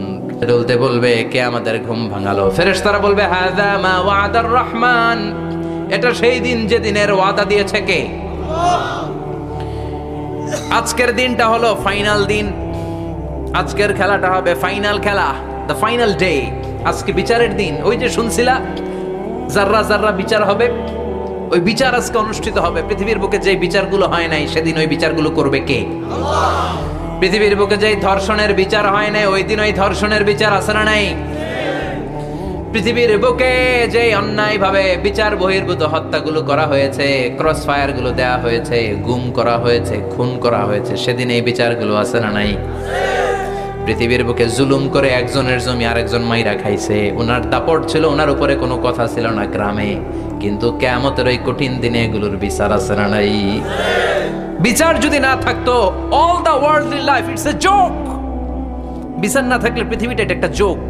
ডলতে বলবে, কে আমাদের ঘুম ভাঙালো? ফেরেশতারা বলবে, হাযা মা ওয়া'দার রাহমান, এটা সেই দিন যেদিনের ওয়াদা দিয়েছে কে? আজকের দিনটা হলো ফাইনাল দিন। আজকের খেলাটা হবে ফাইনাল খেলা, দ্য ফাইনাল ডে। আজকে বিচারের দিন। ওই যে শুনছিলা জাররা জাররা বিচার হবে, ওই বিচার আজকে অনুষ্ঠিত হবে। পৃথিবীর বুকে যে বিচারগুলো হয় নাই, সেদিন ওই বিচারগুলো করবে কে? পৃথিবীর বুকে যে ধর্ষণের বিচার হয় নাই, ওই দিন ওই ধর্ষণের বিচার আছে না নাই? পৃথিবীর বুকে যে অন্যায় ভাবে বিচার বহির্ভূত হত্যাগুলো করা হয়েছে, ক্রস ফায়ার গুলো দেওয়া হয়েছে, গুম করা হয়েছে, খুন করা হয়েছে, সেদিন এই বিচারগুলো আছে না নাই? পৃথিবীর বুকে জুলুম করে একজনের জমি আরেকজন মাইরা খাইছে, ওনার দাপট ছিল, ওনার উপরে কোনো কথা ছিল না গ্রামে, কিন্তু কিয়ামতের ওই কঠিন দিনে এগুলোর বিচার আছে না নাই? বিচার যদি না থাকতো, all the worldly life it's a joke. বিচার না থাকলে পৃথিবীটা এটা একটা জোক,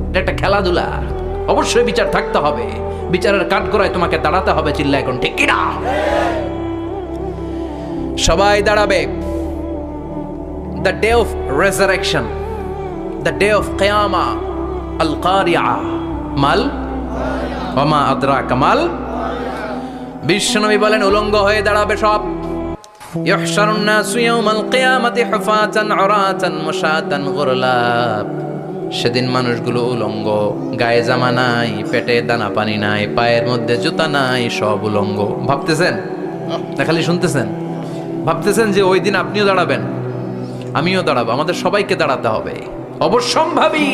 এটা একটা খেলাধুলা। অবশ্যই বিচার থাকতে হবে। বিচারের কাঠগড়ায় তোমাকে দাঁড়াতে হবে। চিল্লা এখন ঠিক কিনা? সবাই দাঁড়াবে। The day of resurrection, the day of qiyamah, al-qari'ah, mal wama adraka mal। বিশ্বনবী বলেন, উলঙ্গ হয়ে দাঁড়াবে সব। ইহশারুন নাসু ইয়াওমাল কিয়ামাতি হুফাতান উরাতান মুশাতান গুরলা। সেদিন মানুষগুলো উলঙ্গ, গায়ে জামা নাই, পেটে দানা পানি নাই, পায়ের মধ্যে জুতা নাই, সব উলঙ্গ। ভাবতেছেন না খালি শুনতেছেন? ভাবতেছেন যে ওই দিন আপনিও দাঁড়াবেন, আমিও দাঁড়াবো, আমাদের সবাইকে দাঁড়াতে হবে। অবশ্যম্ভাবী,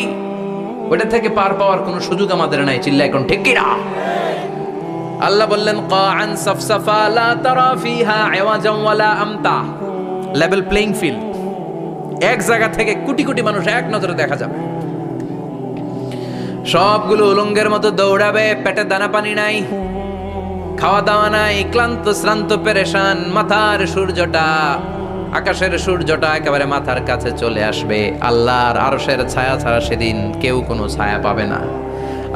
ওটা থেকে পার পাওয়ার কোনো সুযোগ আমাদের নাই। চিল্লা এখন ঠিক কিনা? আল্লাহ বললেন কাআন সাফসাফা লা তারা ফিহা আওয়াজান ওয়ালা আমতা, লেভেল প্লেইং ফিল্ড। এক জায়গা থেকে কোটি কোটি মানুষ এক নজরে দেখা যাবে। সবগুলো উলঙ্গের মতো দৌড়াবে, পেটে দানা পানি নাই, খাওয়া দাওয়া নাই, ক্লান্ত শ্রান্ত পেরেশান। মাথার সূর্যটা, আকাশের সূর্যটা একেবারে মাথার কাছে চলে আসবে। আল্লাহর আরশের ছায়া ছাড়া সেদিন কেউ কোনো ছায়া পাবে না।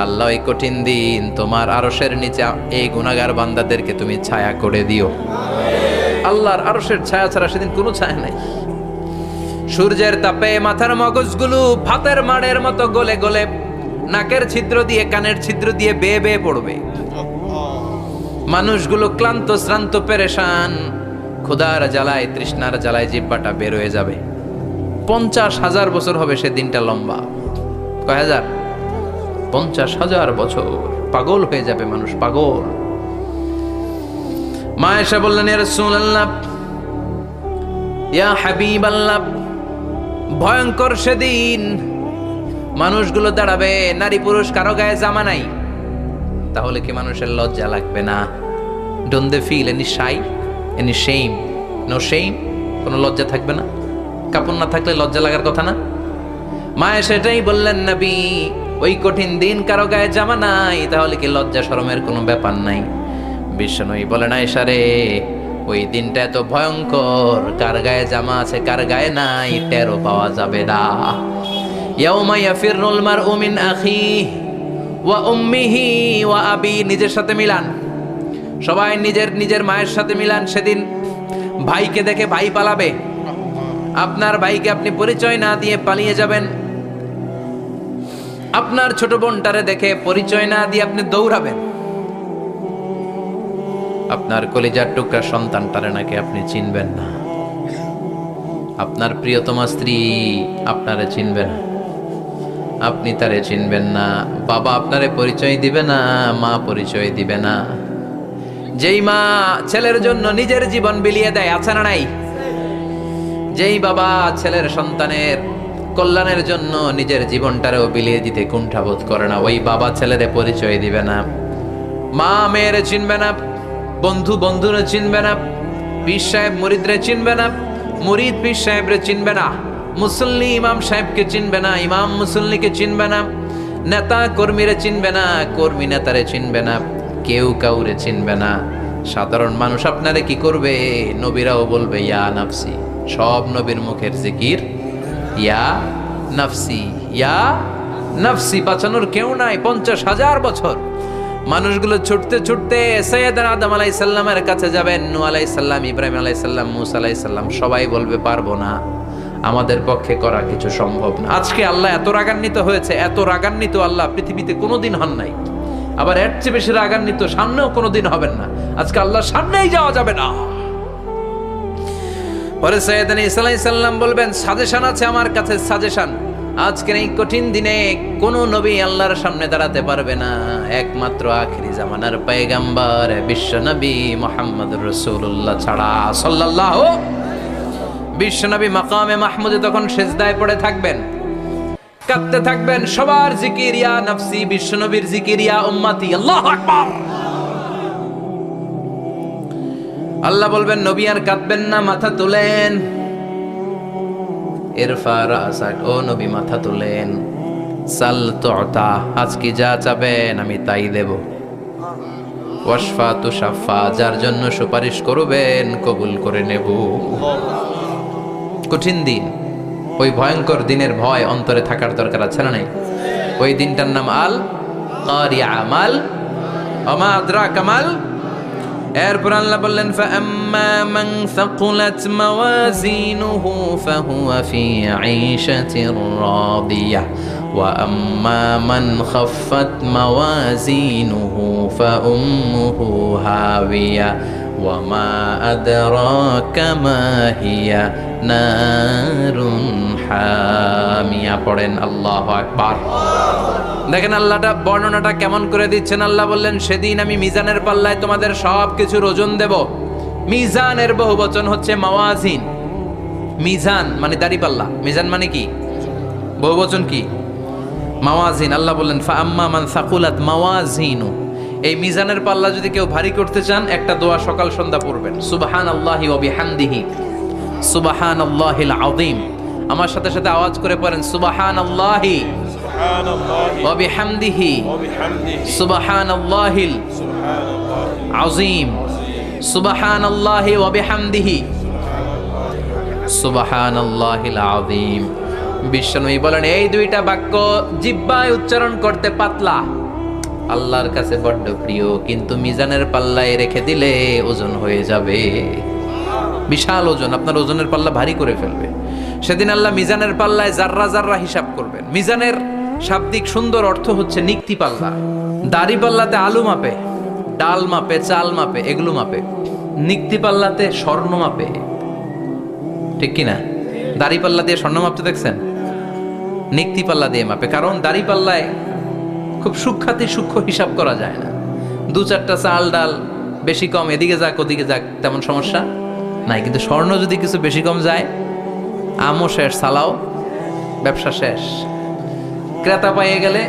আল্লাহ এই কঠিন দিন তোমার আরশের নিচে এই গুনাহগার বান্দাদেরকে তুমি ছায়া করে দিও। আল্লাহর আরশের ছায়া ছাড়া সেদিন কোনো ছায়া নাই। সূর্যের তাপে মাথার মগজগুলো ভাতের মাড়ের মতো গলে গলে নাকের ছিদ্র দিয়ে কানের ছিদ্র দিয়ে বেয়ে বেয়ে পড়বে। মানুষগুলো ক্লান্ত শ্রান্ত পেরেশান, ক্ষুধার জ্বালায় তৃষ্ণার জ্বালায় জিহ্বাটা বের হয়ে যাবে। 50,000 বছর হবে সে দিনটা লম্বা। কয় হাজার? 50,000 বছর। পাগল হয়ে যাবে মানুষ, পাগল। মা এসে বললেন ইয়া রাসূলুল্লাহ, ইয়া হাবিবাল্লাহ, ভয়ঙ্কর সেদিন মানুষগুলো দাঁড়াবে, নারী পুরুষ কারো গায়ে জামা নাই। তাহলে কি মানুষের লজ্জা লাগবে না? Don't they feel any shy, any shame? No shame. কোনো লজ্জা থাকবে না? কাপড় না থাকলে লজ্জা লাগার কথা না? মায়ে সেটাই বললেন নবী, ওই কঠিন দিন কারো গায়ে জামা নাই, তাহলে কি লজ্জা শরমের কোনো ব্যাপার নাই? বিশ্বনবী বলেন আয়েশা রে, ওই দিনটা এত ভয়ঙ্কর, কার গায়ে জামা আছে কার গায়ে নাই টেরও পাওয়া যাবে না। ইয়াউমা ইয়াফিরুল মারউ মিন আখিহি ওয়া উম্মিহি ওয়া আবি, নিজের সাথে মিলান, সবাই নিজের নিজের মায়ের সাথে মিলান। সেদিন ভাইকে দেখে ভাই পালাবে, আপনার ভাইকে আপনি পরিচয় না দিয়ে পালিয়ে যাবেন। আপনার ছোট বোনটারে দেখে পরিচয় না দিয়ে আপনি দৌড়াবেন। আপনার কলিজার টুকরা সন্তানটারে নাকি আপনি চিনবেন না। আপনার প্রিয়তমা স্ত্রী আপনারে চিনবে না, আপনি তারে চিনবেন না। বাবা আপনারে পরিচয় দিবে না, মা পরিচয় দিবে না। যেই মা ছেলের জন্য নিজের জীবন বিলিয়ে দেয়, আছে না নাই? যেই বাবা ছেলের সন্তানের কল্যাণের জন্য নিজের জীবনটারেও বিলিয়ে দিতে কুণ্ঠাবোধ করে না, ওই বাবা ছেলেরে পরিচয় দিবে না। মা মেয়েরে চিনবে না, বন্ধু বন্ধুরে চিনবে না, পীর সাহেব মুরিদরে চিনবে না, মুরিদ পীর সাহেবরে চিনবে না, মুসল্লি ইমাম সাহেবকে চিনবে না, ইমাম মুসল্লিকে চিনবে না, নেতা কর্মীরে চিনবে না, কর্মী নেতারে চিনবে না, কেউ কাউরে চিনবে না। সাধারণ মানুষ আপনারে কি করবে? নবীরাও বলবে ইয়া নাফসি। সব নবীর মুখের জিকির ইয়া নাফসি, ইয়া নাফসি। বাঁচানোর কেউ নাই। 50,000 বছর মানুষগুলো ছুটতে ছুটতে সৈয়দনা আদম আলাইহিস সালামের কাছে যাবেন। নূহ আলাইহিস সালাম, ইব্রাহিম আলাইহিস সালাম, মূসা আলাইহিস সালাম, সবাই বলবে পারবো না, আমাদের পক্ষে করা কিছু সম্ভব না। আজকে আল্লাহ এত রাগান্বিত হয়েছে, এত রাগান্বিত আল্লাহ পৃথিবীতে কোনোদিন হন নাই। আবার এর চেয়ে বেশি রাগান্বিত সামনেও কোনোদিন হবেন না। আজকে আল্লাহর সামনেই যাওয়া যাবে না। পরে সৈয়দনা ঈসা আলাইহিস সালাম বলবেন সাজেশন আছে আমার কাছে, সাজেশন। আজকের এই কঠিন দিনে কোনো নবী আল্লাহর সামনে দাঁড়াতে পারবে না, একমাত্র আখিরি জামানার পয়গম্বর বিশ্ব নবী মুহাম্মদুর রাসূলুল্লাহ ছাড়া সাল্লাল্লাহু। বিশ্ব নবী মাকামে মাহমুদে তখন সিজদায় পড়ে থাকবেন, কাঁদতে থাকবেন। সবার জিকির ইয়া নাফসি, বিশ্ব নবীর জিকির ইয়া উম্মতি। আল্লাহু আকবার। আল্লাহ বলবেন নবী আর কাঁদবেন না, মাথা তুলেন। ইরফা রাসাক, ও নবী মাথা তুলেন। সাল তুতা, আজকে যা চাবেন আমি তাই দেব। ওয়াশফা তুশাফা, যার জন্য সুপারিশ করবেন কবুল করে নেব। কঠিন দিন, ওই ভয়ঙ্কর দিনের ভয় অন্তরে থাকার দরকার আছে না নাই? ওই দিনটার নাম আল কারিয়া, মাল ওমা আদরাকা মাল। এরপর আল্লাহ বললেন ফাআম্মা মান সাকুলাত মাওয়াজিনুহু ফাহুয়া ফি আইশাতির রাদিয়াহ ওয়া আম্মা মান খাফফাত মাওয়াজিনুহু ফাউম্মুহু হাওিয়া ওয়া মা আদরাকা মা হিয়া নারুন হামিয়া। পড়েন আল্লাহু আকবার। দেখেন আল্লাহটা বর্ণনাটা কেমন করে দিচ্ছেন। আল্লাহ বললেন, সেদিন আমি মিজানের পাল্লায় তোমাদের সব কিছুর ওজন দেব। মিজানের বহুবচন হচ্ছে মাওয়াজিন। মিজান মানে দাড়িপাল্লা, মিজান মানে কি? বহুবচন কি? মাওয়াজিন। আল্লাহ বললেন, ফাআম্মা মান সাকুলাত মাওয়াজিনু। এই মিজানের পাল্লা যদি কেউ ভারী করতে চান, একটা দোয়া সকাল সন্ধ্যা পড়বেন, সুবহানাল্লাহি ওয়া বিহামদিহি, সুবহানাল্লাহিল আযীম। আমার সাথে সাথে আওয়াজ করে পড়েন, সুবহানাল্লাহি সুবহানাল্লাহি ওয়া বিহামদিহি, ওয়া বিহামদিহি সুবহানাল্লাহিল সুবহানাল্লাহি আযীম, সুবহানাল্লাহি ওয়া বিহামদিহি, সুবহানাল্লাহিল আযীম। বিশ্বনবী বলেন, এই দুইটা বাক্য জিহ্বায় উচ্চারণ করতে পাতলা, আল্লাহর কাছে বড্ড প্রিয়, কিন্তু মিজানের পাল্লায় রেখে দিলে ওজন হয়ে যাবে, বিশাল ওজন, আপনার ওজনের পাল্লা ভারী করে ফেলবে। সেদিন আল্লাহ মিজানের পাল্লায় জাররা জাররা হিসাব করবেন। মিজানের শাব্দিক সুন্দর অর্থ হচ্ছে নিক্তি পাল্লা। দাড়ি পাল্লাতে আলু মাপে, ডাল মাপে, চাল মাপে, এগুলো মাপে। নিক্তি পাল্লাতে স্বর্ণ মাপে, ঠিক কিনা? দাড়ি পাল্লা দিয়ে স্বর্ণ মাপতে দেখছেন? নিক্তি পাল্লা দিয়ে মাপে। কারণ দাড়ি পাল্লায় খুব সূক্ষ্ম হিসাব করা যায় না। দু চারটা চাল ডাল বেশি কম এদিকে যাক ওদিকে যাক তেমন সমস্যা নাই, কিন্তু স্বর্ণ যদি কিছু বেশি কম যায়, আমও শেষ, সালাও, ব্যবসা শেষ। ক্রেতা পাইয়ে গেলে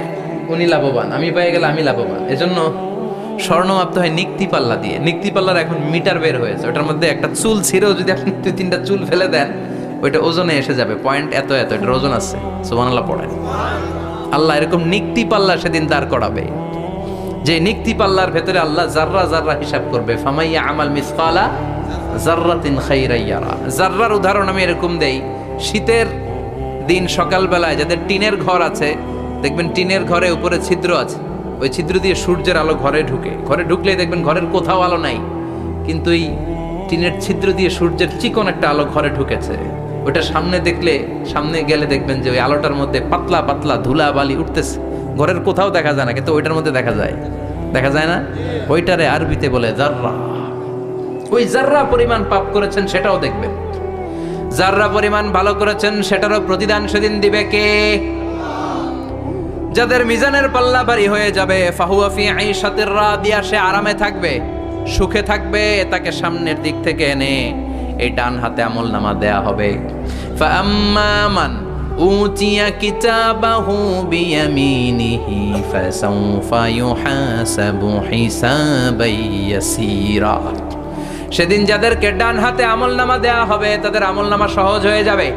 উনি লাভবান, আমি পাইয়ে গেলে আমি লাভবান। এজন্য স্বর্ণ মাপতে হয় নিক্তি পাল্লা দিয়ে। নিক্তি পাল্লার এখন মিটার বের হয়েছে, ওটার মধ্যে একটা চুল ছিঁড়েও যদি আপনি 2-3টা চুল ফেলে দেন, ওইটা ওজনে এসে যাবে, পয়েন্ট এত এত, এটার ওজন আছে। সুবহানাল্লাহ পড়েন। আল্লাহ এরকম নিক্তি পাল্লা সেদিন দাঁড় করাবে, যে নিক্তি পাল্লার ভেতরে আল্লাহ জাররা জাররা হিসাব করবে। ফামাইয়া আমাল মিসকালা জাররাতিন খাইরান ইয়ারা। জাররার উদাহরণ আমি এরকম দেই, শীতের দিন সকালবেলায় যাদের টিনের ঘর আছে, দেখবেন টিনের ঘরে উপরে ছিদ্র আছে, ওই ছিদ্র দিয়ে সূর্যের আলো ঘরে ঢুকে। ঘরে ঢুকলেই দেখবেন ঘরের কোথাও আলো নাই, কিন্তু এই টিনের ছিদ্র দিয়ে সূর্যের চিকন একটা আলো ঘরে ঢুকেছে। ওটা সামনে গেলে দেখবেন যে ওই আলোটার মধ্যে পাতলা পাতলা ধুলা বালি উঠতেছে। ঘরের কোথাও দেখা যায় না, কিন্তু ওইটার মধ্যে দেখা যায় না? ওইটারে আরবিতে বলে জাররা। ওই জাররা পরিমাণ পাপ করেছেন সেটাও দেখবেন, জাররা পরিমাণ ভালো করেছেন সেটারও প্রতিদান সেদিন দিবে কে? যাদের মিজানের পাল্লা ভারী হয়ে যাবে, ফাহুয়া ফি আইশাতির রাদিয়া, সে আরামে থাকবে, সুখে থাকবে। তাকে সামনের দিক থেকে এনে এই ডান হাতে আমলনামা দেয়া হবে। ফাআম্মা মান উতিয়া কিতাবাহু বিয়ামিনিহি ফাসাউফা ইউহাসাবু হিসাবান ইয়াসীরা। সেদিন যাদেরকে ডান হাতে আমলনামা দেয়া হবে, তাদের আমলনামা সহজ হয়ে যাবে।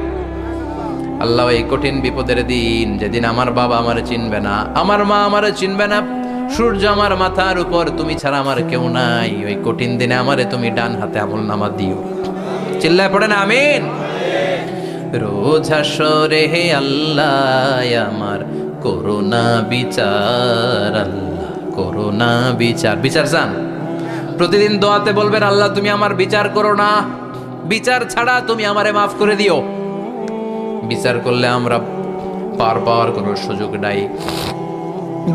আল্লাহ এই কঠিন বিপদের দিন, যেদিন আমার বাবা আমারে চিনবে না, আমার মা আমারে চিনবে না, সূর্য আমার মাথার উপর, তুমি ছাড়া আমার কেউ নাই, ওই কঠিন দিনে আমারে তুমি ডান হাতে আমলনামা দিও। চিল্লায় পড়েন আমিন। রোজ হাসরে হে আল্লাহ আমার করোনা বিচার, আল্লাহ করোনা বিচার। বিচার চান? প্রতিদিন দোয়াতে বলবেন, আল্লাহ তুমি আমার বিচার করো না, বিচার ছাড়া তুমি আমারে মাফ করে দিও। বিচার করলে আমরা পার করার সুযোগ নাই।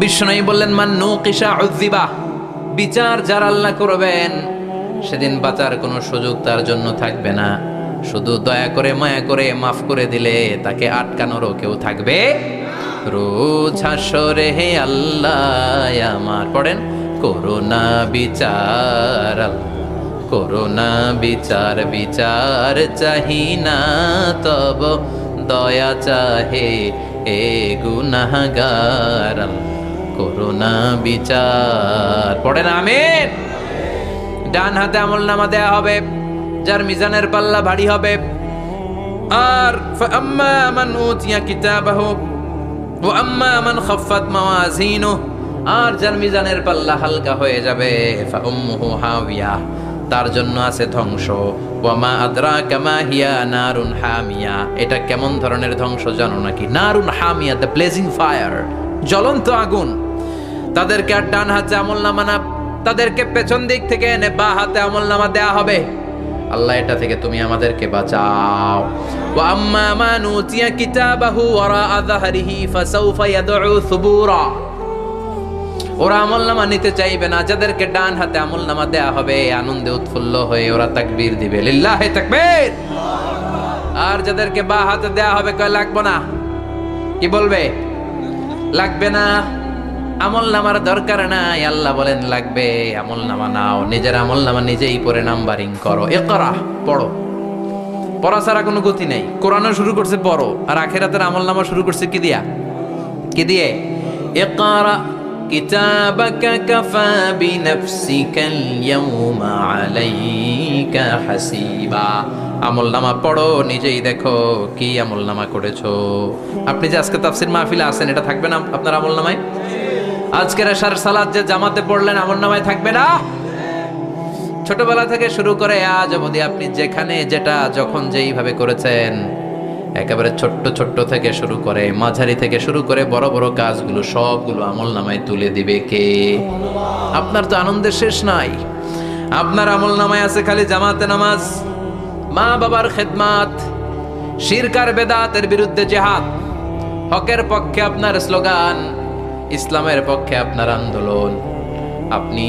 বিশ্বনবী বললেন, মান নুকিশা উযিবা, বিচার যার আল্লাহ করবেন সেদিন বাঁচার কোনো সুযোগ তার জন্য থাকবে না। শুধু দয়া করে মায়া করে মাফ করে দিলে তাকে আটকানোরও কেউ থাকবে। রোজ হাসরে হে আল্লাহ আমার, পড়েন, করোনা বিচার, করোনা বিচার, বিচার চাহি না তব দয়া চাহে এ গুনাহগার, করোনা বিচার। পড়েন আমিন। ডান হাতে আমলনামা দেয়া হবে যার মিজানের পাল্লা ভারী হবে। আর ফাআম্মা মান উতিয়া কিতাবাহু ওয়া আম্মা মান খাফফাত মাওয়াজিনুহু, আর যার মিজানের পাল্লা হালকা হয়ে যাবে, ফাউম্মুহু হাওিয়া, তার জন্য আছে ধ্বংস। ওয়া মা আদরাকা মা হিয়া নারুন হামিয়া, এটা কেমন ধরনের ধ্বংস জানো নাকি? নারুন হামিয়া, দ্য ব্লেজিং ফায়ার, জ্বলন্ত আগুন। তাদেরকে আর ডান হাতে আমলনামা না, তাদেরকে পেছন দিক থেকে এনে বা হাতে আমলনামা দেয়া হবে। আল্লাহ এটা থেকে তুমি আমাদেরকে বাঁচাও। ওয়া আম্মা মান উতিয়া কিতাবাহু ওয়ারা যাহরিহি ফাসাউফা ইয়াদউ সুবুরা, ওরা আমলনামা নিতে চাইবে না। যাদেরকে ডান হাতে আমলনামা দেয়া হবে, আনন্দে উৎফুল্ল হয়ে ওরা তাকবীর দিবে, লিল্লাহি তাকবীর, আর যাদেরকে বা হাতে দেয়া হবে কয় লাগবে না, কি বলবে? লাগবে না। আমল নামার দরকার নাই, আল্লাহ বলেন লাগবে। আমল নামা নাও, নিজের আমল নামা নিজেই পড়ে নাম্বারিং করো। ইকরা, পড়ো। পড়া ছাড়া কোনো গতি নেই। কোরআনও শুরু করছে পড়ো, আর আখিরাতের আমল নামা শুরু করছে কি দিয়া? কি দিয়ে? ইকরা কিতাবাকা কাফা বিনাফসিকাল ইয়াউমা আলাইকা হাসিবা। আমল নামা পড়ো, নিজেই দেখো কি আমল নামা করেছো। আপনি যে আজকে তাফসীর মাহফিলে আছেন, এটা থাকবে না আপনার আমল নামায়? আজকের এশার সালাত যে জামাতে পড়লেন, আমল নামায় থাকবে না? ছোটবেলা থেকে শুরু করে আজ অবধি আপনি যেখানে যেটা যখন যেইভাবে করেছেন, একেবারে ছোট্ট ছোট্ট থেকে শুরু করে মাঝারি থেকে শুরু করে বড় বড় কাজগুলো সবগুলো আমল নামায় তুলে দিবে কে? আপনার তো আনন্দের শেষ নাই। আপনার আমল নামায় আছে খালি জামাতে নামাজ, মা বাবার খেদমাত, শিরকার বেদাতের বিরুদ্ধে জিহাদ, হকের পক্ষে আপনার স্লোগান, ইসলামের পক্ষে আপনার আন্দোলন। আপনি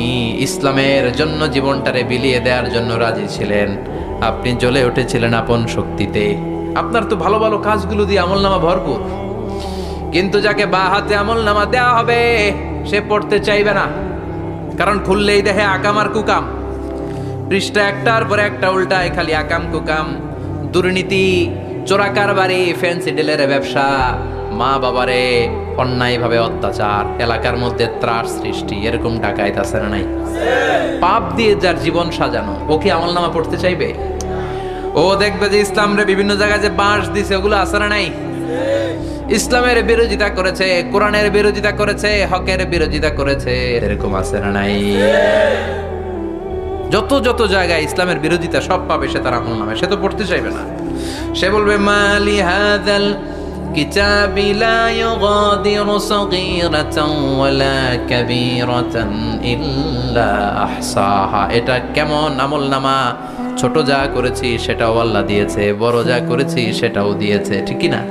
ইসলামের জন্য জীবনটারে বিলিয়ে দেওয়ার জন্য রাজি ছিলেন। আপনি জ্বলে উঠেছিলেন আপন শক্তিতে। আপনার তো ভালো ভালো কাজগুলো দিয়ে আমলনামা ভরপুর, কিন্তু যাকে বা হাতে আমলনামা দেওয়া হবে সে পড়তে চাইবে না। কারণ খুললেই দেখে আকাম আর কুকাম, পৃষ্ঠা একটার পরে একটা উল্টায় খালি আকাম কুকাম, দুর্নীতি, চোরা কারবারি, ফ্যান্সি ডিলের ব্যবসা, মা বাবারে অন্যায়ভাবে অত্যাচার, এলাকার মধ্যে ত্রাস সৃষ্টি, এরকম ডাকাইত আছে না নাই? পাপ দিয়ে যার জীবন সাজানো, ও কি আমলনামা পড়তে চাইবে? ও দেখবে যে ইসলামরে বিভিন্ন জায়গায় যে বাঁশ দিছে, ওগুলো আছে না নাই? ইসলামের বিরোধিতা করেছে, কোরআনের বিরোধিতা করেছে, হকের বিরোধিতা করেছে, এরকম আছে না নাই? যত যত জায়গায় ইসলামের বিরোধিতা সব পাবে সে তার আমলনামা, সে তো পড়তে চাইবে না। সে বলবে মালি হাযাল কিতাবি লা ইউগাদিরু সাগীরাতান ওয়ালা কাবীরাতান ইল্লা আহসাহা। এটা কেমন আমলনামা? ছোট যা করেছি সেটাও আল্লাহ দিয়েছে, বড় যা করেছি সেটাও দিয়েছে, ঠিক কি না?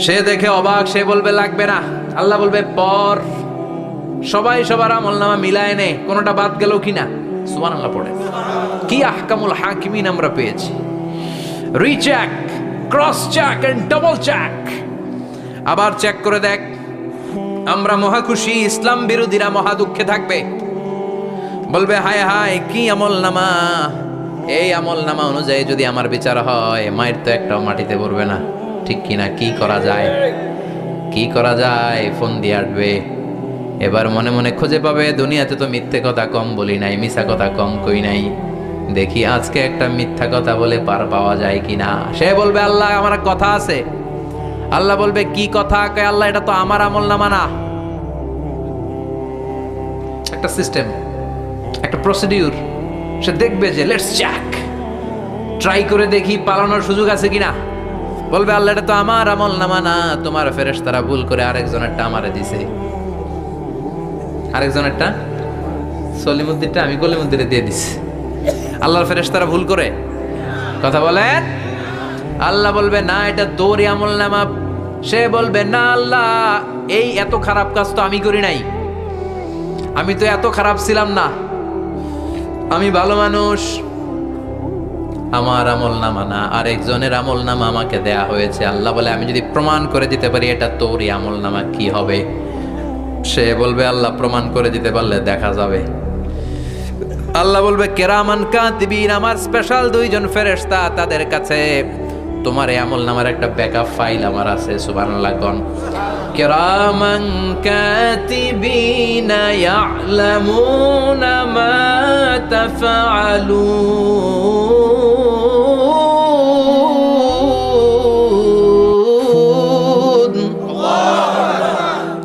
সে দেখে অবাক, সে বলবে লাগবে না। আল্লাহ বলবে পর। সবাই সবার আমলনামা মিলায় নে, কোনোটা বাদ গেল কিনা? সুবহানাল্লাহ পড়ে। কি আহকামুল হাকিমিন আমরা পেয়েছি। Recheck, cross check and double check. আবার চেক করে দেখ। আমরা মহা খুশি, ইসলাম বিরোধীরা মহা দুঃখে থাকবে। বলবে হায় হায় কি আমলনামা! এই আমলনামা অনুযায়ী যদি আমার বিচার হয়, মায়ের তো একটাও মাটিতে পড়বে না, ঠিক কিনা? কি করা যায়? কি করা যায়? ফোন দিয়ে আসবে। এবার মনে মনে খুঁজে পাবে দুনিয়াতে তো মিথ্যে কথা কম বলি নাই, মিছা কথা কম কই নাই, দেখি আজকে একটা মিথ্যা কথা বলে পার পাওয়া যায় কিনা। সে বলবে আল্লাহ আমার কথা আছে। আল্লাহ বলবে কি কথা? কয় আল্লাহ এটা তো আমার আমলনামা না। একটা সিস্টেম, একটা প্রসিডিউর। সে দেখবে যে লেটস চেক, ট্রাই করে দেখি পালানোর সুযোগ আছে কিনা। বলবে আল্লাহ এটা তো আমার আমলনামা না, তোমার ফেরেশতারা ভুল করে আরেকজনেরটা আমারে দিছে। আরেকজনেরটা সলিমুদ্দিনটা আমি কলিমুদ্দিনে দিয়ে দিছি। আল্লাহর ফেরেশতারা ভুল করে কথা বলেন? আল্লাহ বলবে না এটা তোরই আমলনামা। সে বলবে না আল্লাহ, এই এত খারাপ কাজ তো আমি করি নাই, আমি তো এত খারাপ ছিলাম না, আমি ভালো মানুষ। আমার আমলনামা না, আরেকজনের আমলনামা আমাকে দেয়া হয়েছে। আল্লাহ বলে আমি যদি প্রমাণ করে দিতে পারি এটা তোরই আমলনামা, কি হবে? সে বলবে আল্লাহ প্রমাণ করে দিতে পারলে দেখা যাবে। আল্লাহ বলবে কেরামান কাতিবিন, আমার স্পেশাল দুইজন ফেরেশতা, তাদের কাছে তোমার এই আমলনামার একটা ব্যাকআপ ফাইল আমার আছে। সুবহানাল্লাহ কোন? কেরামান কাতিবিন ইয়ালামুনা মা তাফআলুন।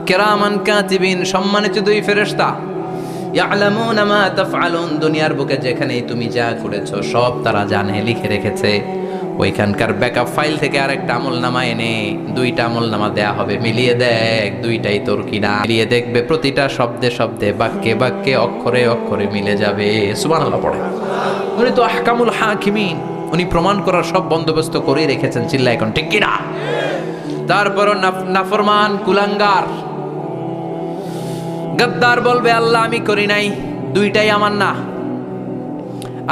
কেরামান কাতিবিন, সম্মানিত দুই ফেরেশতা, ইয়ালামুনা মা তাফআলুন, দুনিয়ার বুকে যেখানেই তুমি যা করেছো সব তারা জানে, লিখে রেখেছে। ওইখানকার ব্যাকআপ ফাইল থেকে আরেকটা আমলনামা এনে দুইটা আমলনামা দেয়া হবে। মিলিয়ে দেখ দুইটাই তোর কিনা। মিলিয়ে দেখবে প্রতিটা শব্দে শব্দে, বাক্যে বাক্যে, অক্ষরে অক্ষরে মিলে যাবে। সুবহানাল্লাহ পড়ে। উনি তো আহকামুল হাকিমিন, উনি প্রমাণ করার সব বন্দোবস্ত করেই রেখেছেন। চিল্লা এখন ঠিক কিনা? তারপরও নাফরমান কুলাঙ্গার গদ্দার বলবে আল্লাহ আমি করি নাই, দুইটাই আমার না,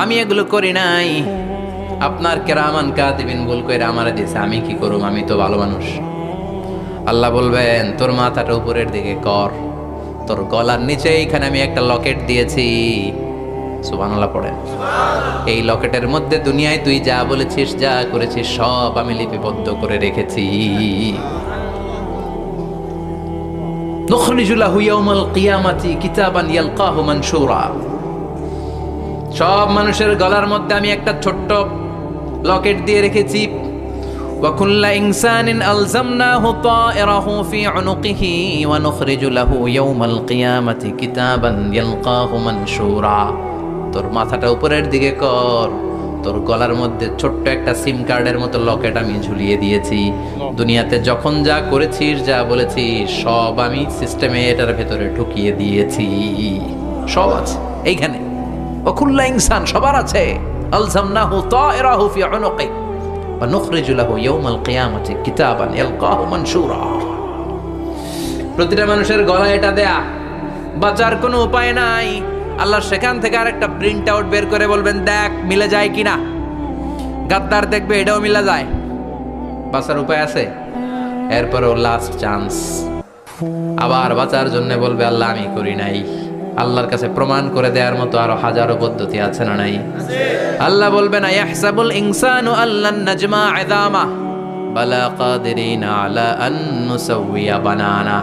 আমি এগুলো করি নাই। আপনার কেরামান কাতিবিন ভুল কইরা আমারে দিছে, আমি কি করুম, আমি তো ভালো মানুষ। আল্লাহ বলবেন তোর মাথাটা উপরের দিকে কর, তোর গলার নিচে এইখানে আমি একটা লকেট দিয়েছি। সুবহানাল্লাহ পড়েন। এই লকেটের মধ্যে দুনিয়ায় তুই যা বলেছিস, যা করেছিস সব আমি লিপিবদ্ধ করে রেখেছি। নুখরিজু লাহু ইয়াউমাল কিয়ামাতি কিতাবান ইয়ালকাহু মানশুরা। সব মানুষের গলার মধ্যে আমি একটা ছোট্ট লকেট দিয়ে রেখেছি। ওয়া কুল্লা ইনসানিন আলজামনাহু তায়রাহু ফি উনুকিহি ওয়া নুখরিজু লাহু ইয়াউমাল কিয়ামাতি কিতাবান ইয়ালকাহু মানশুরা। তোর মাথাটা উপরের দিকে কর, তোর গলার মধ্যে ছোট্ট একটা সিম কার্ডের মতো লকেট আমি ঝুলিয়ে দিয়েছি। দুনিয়াতে যখন যা করেছিস, যা বলেছিস সব আমি সিস্টেমে এটার ভেতরে ঢুকিয়ে দিয়েছি। সব আছে এইখানে। ওয়াকুল্লা ইনসান, সবার আছে। আলজামনাহু তায়রাহু ফি উনুকি ওয়া নুখরিজু লাহু ইয়াউমাল কিয়ামাতি কিতাবান ইয়ালকাহু মানশুরা। প্রতিটা মানুষের গলায় এটা দেয়া, বাঁচার কোনো উপায় নাই। আল্লাহ সেখান থেকে আরেকটা প্রিন্ট আউট বের করে বলবেন দেখ মিলে যায় কিনা। গাদ্দার দেখবে এটাও মিলে যায়, বাঁচার উপায় আছে। এরপরও লাস্ট চান্স, আবার বাঁচার জন্য বলবে আল্লাহ আমি করি নাই। আল্লাহর কাছে প্রমাণ করে দেওয়ার মতো আরো হাজারো পদ্ধতি আছে না নাই? আল্লাহ বলবেন আয়াহসাবুল ইনসানু আল্লান নাজমা ইযামা বালা কাদিরিনা আলা আন নুসাউইয়া বানানা।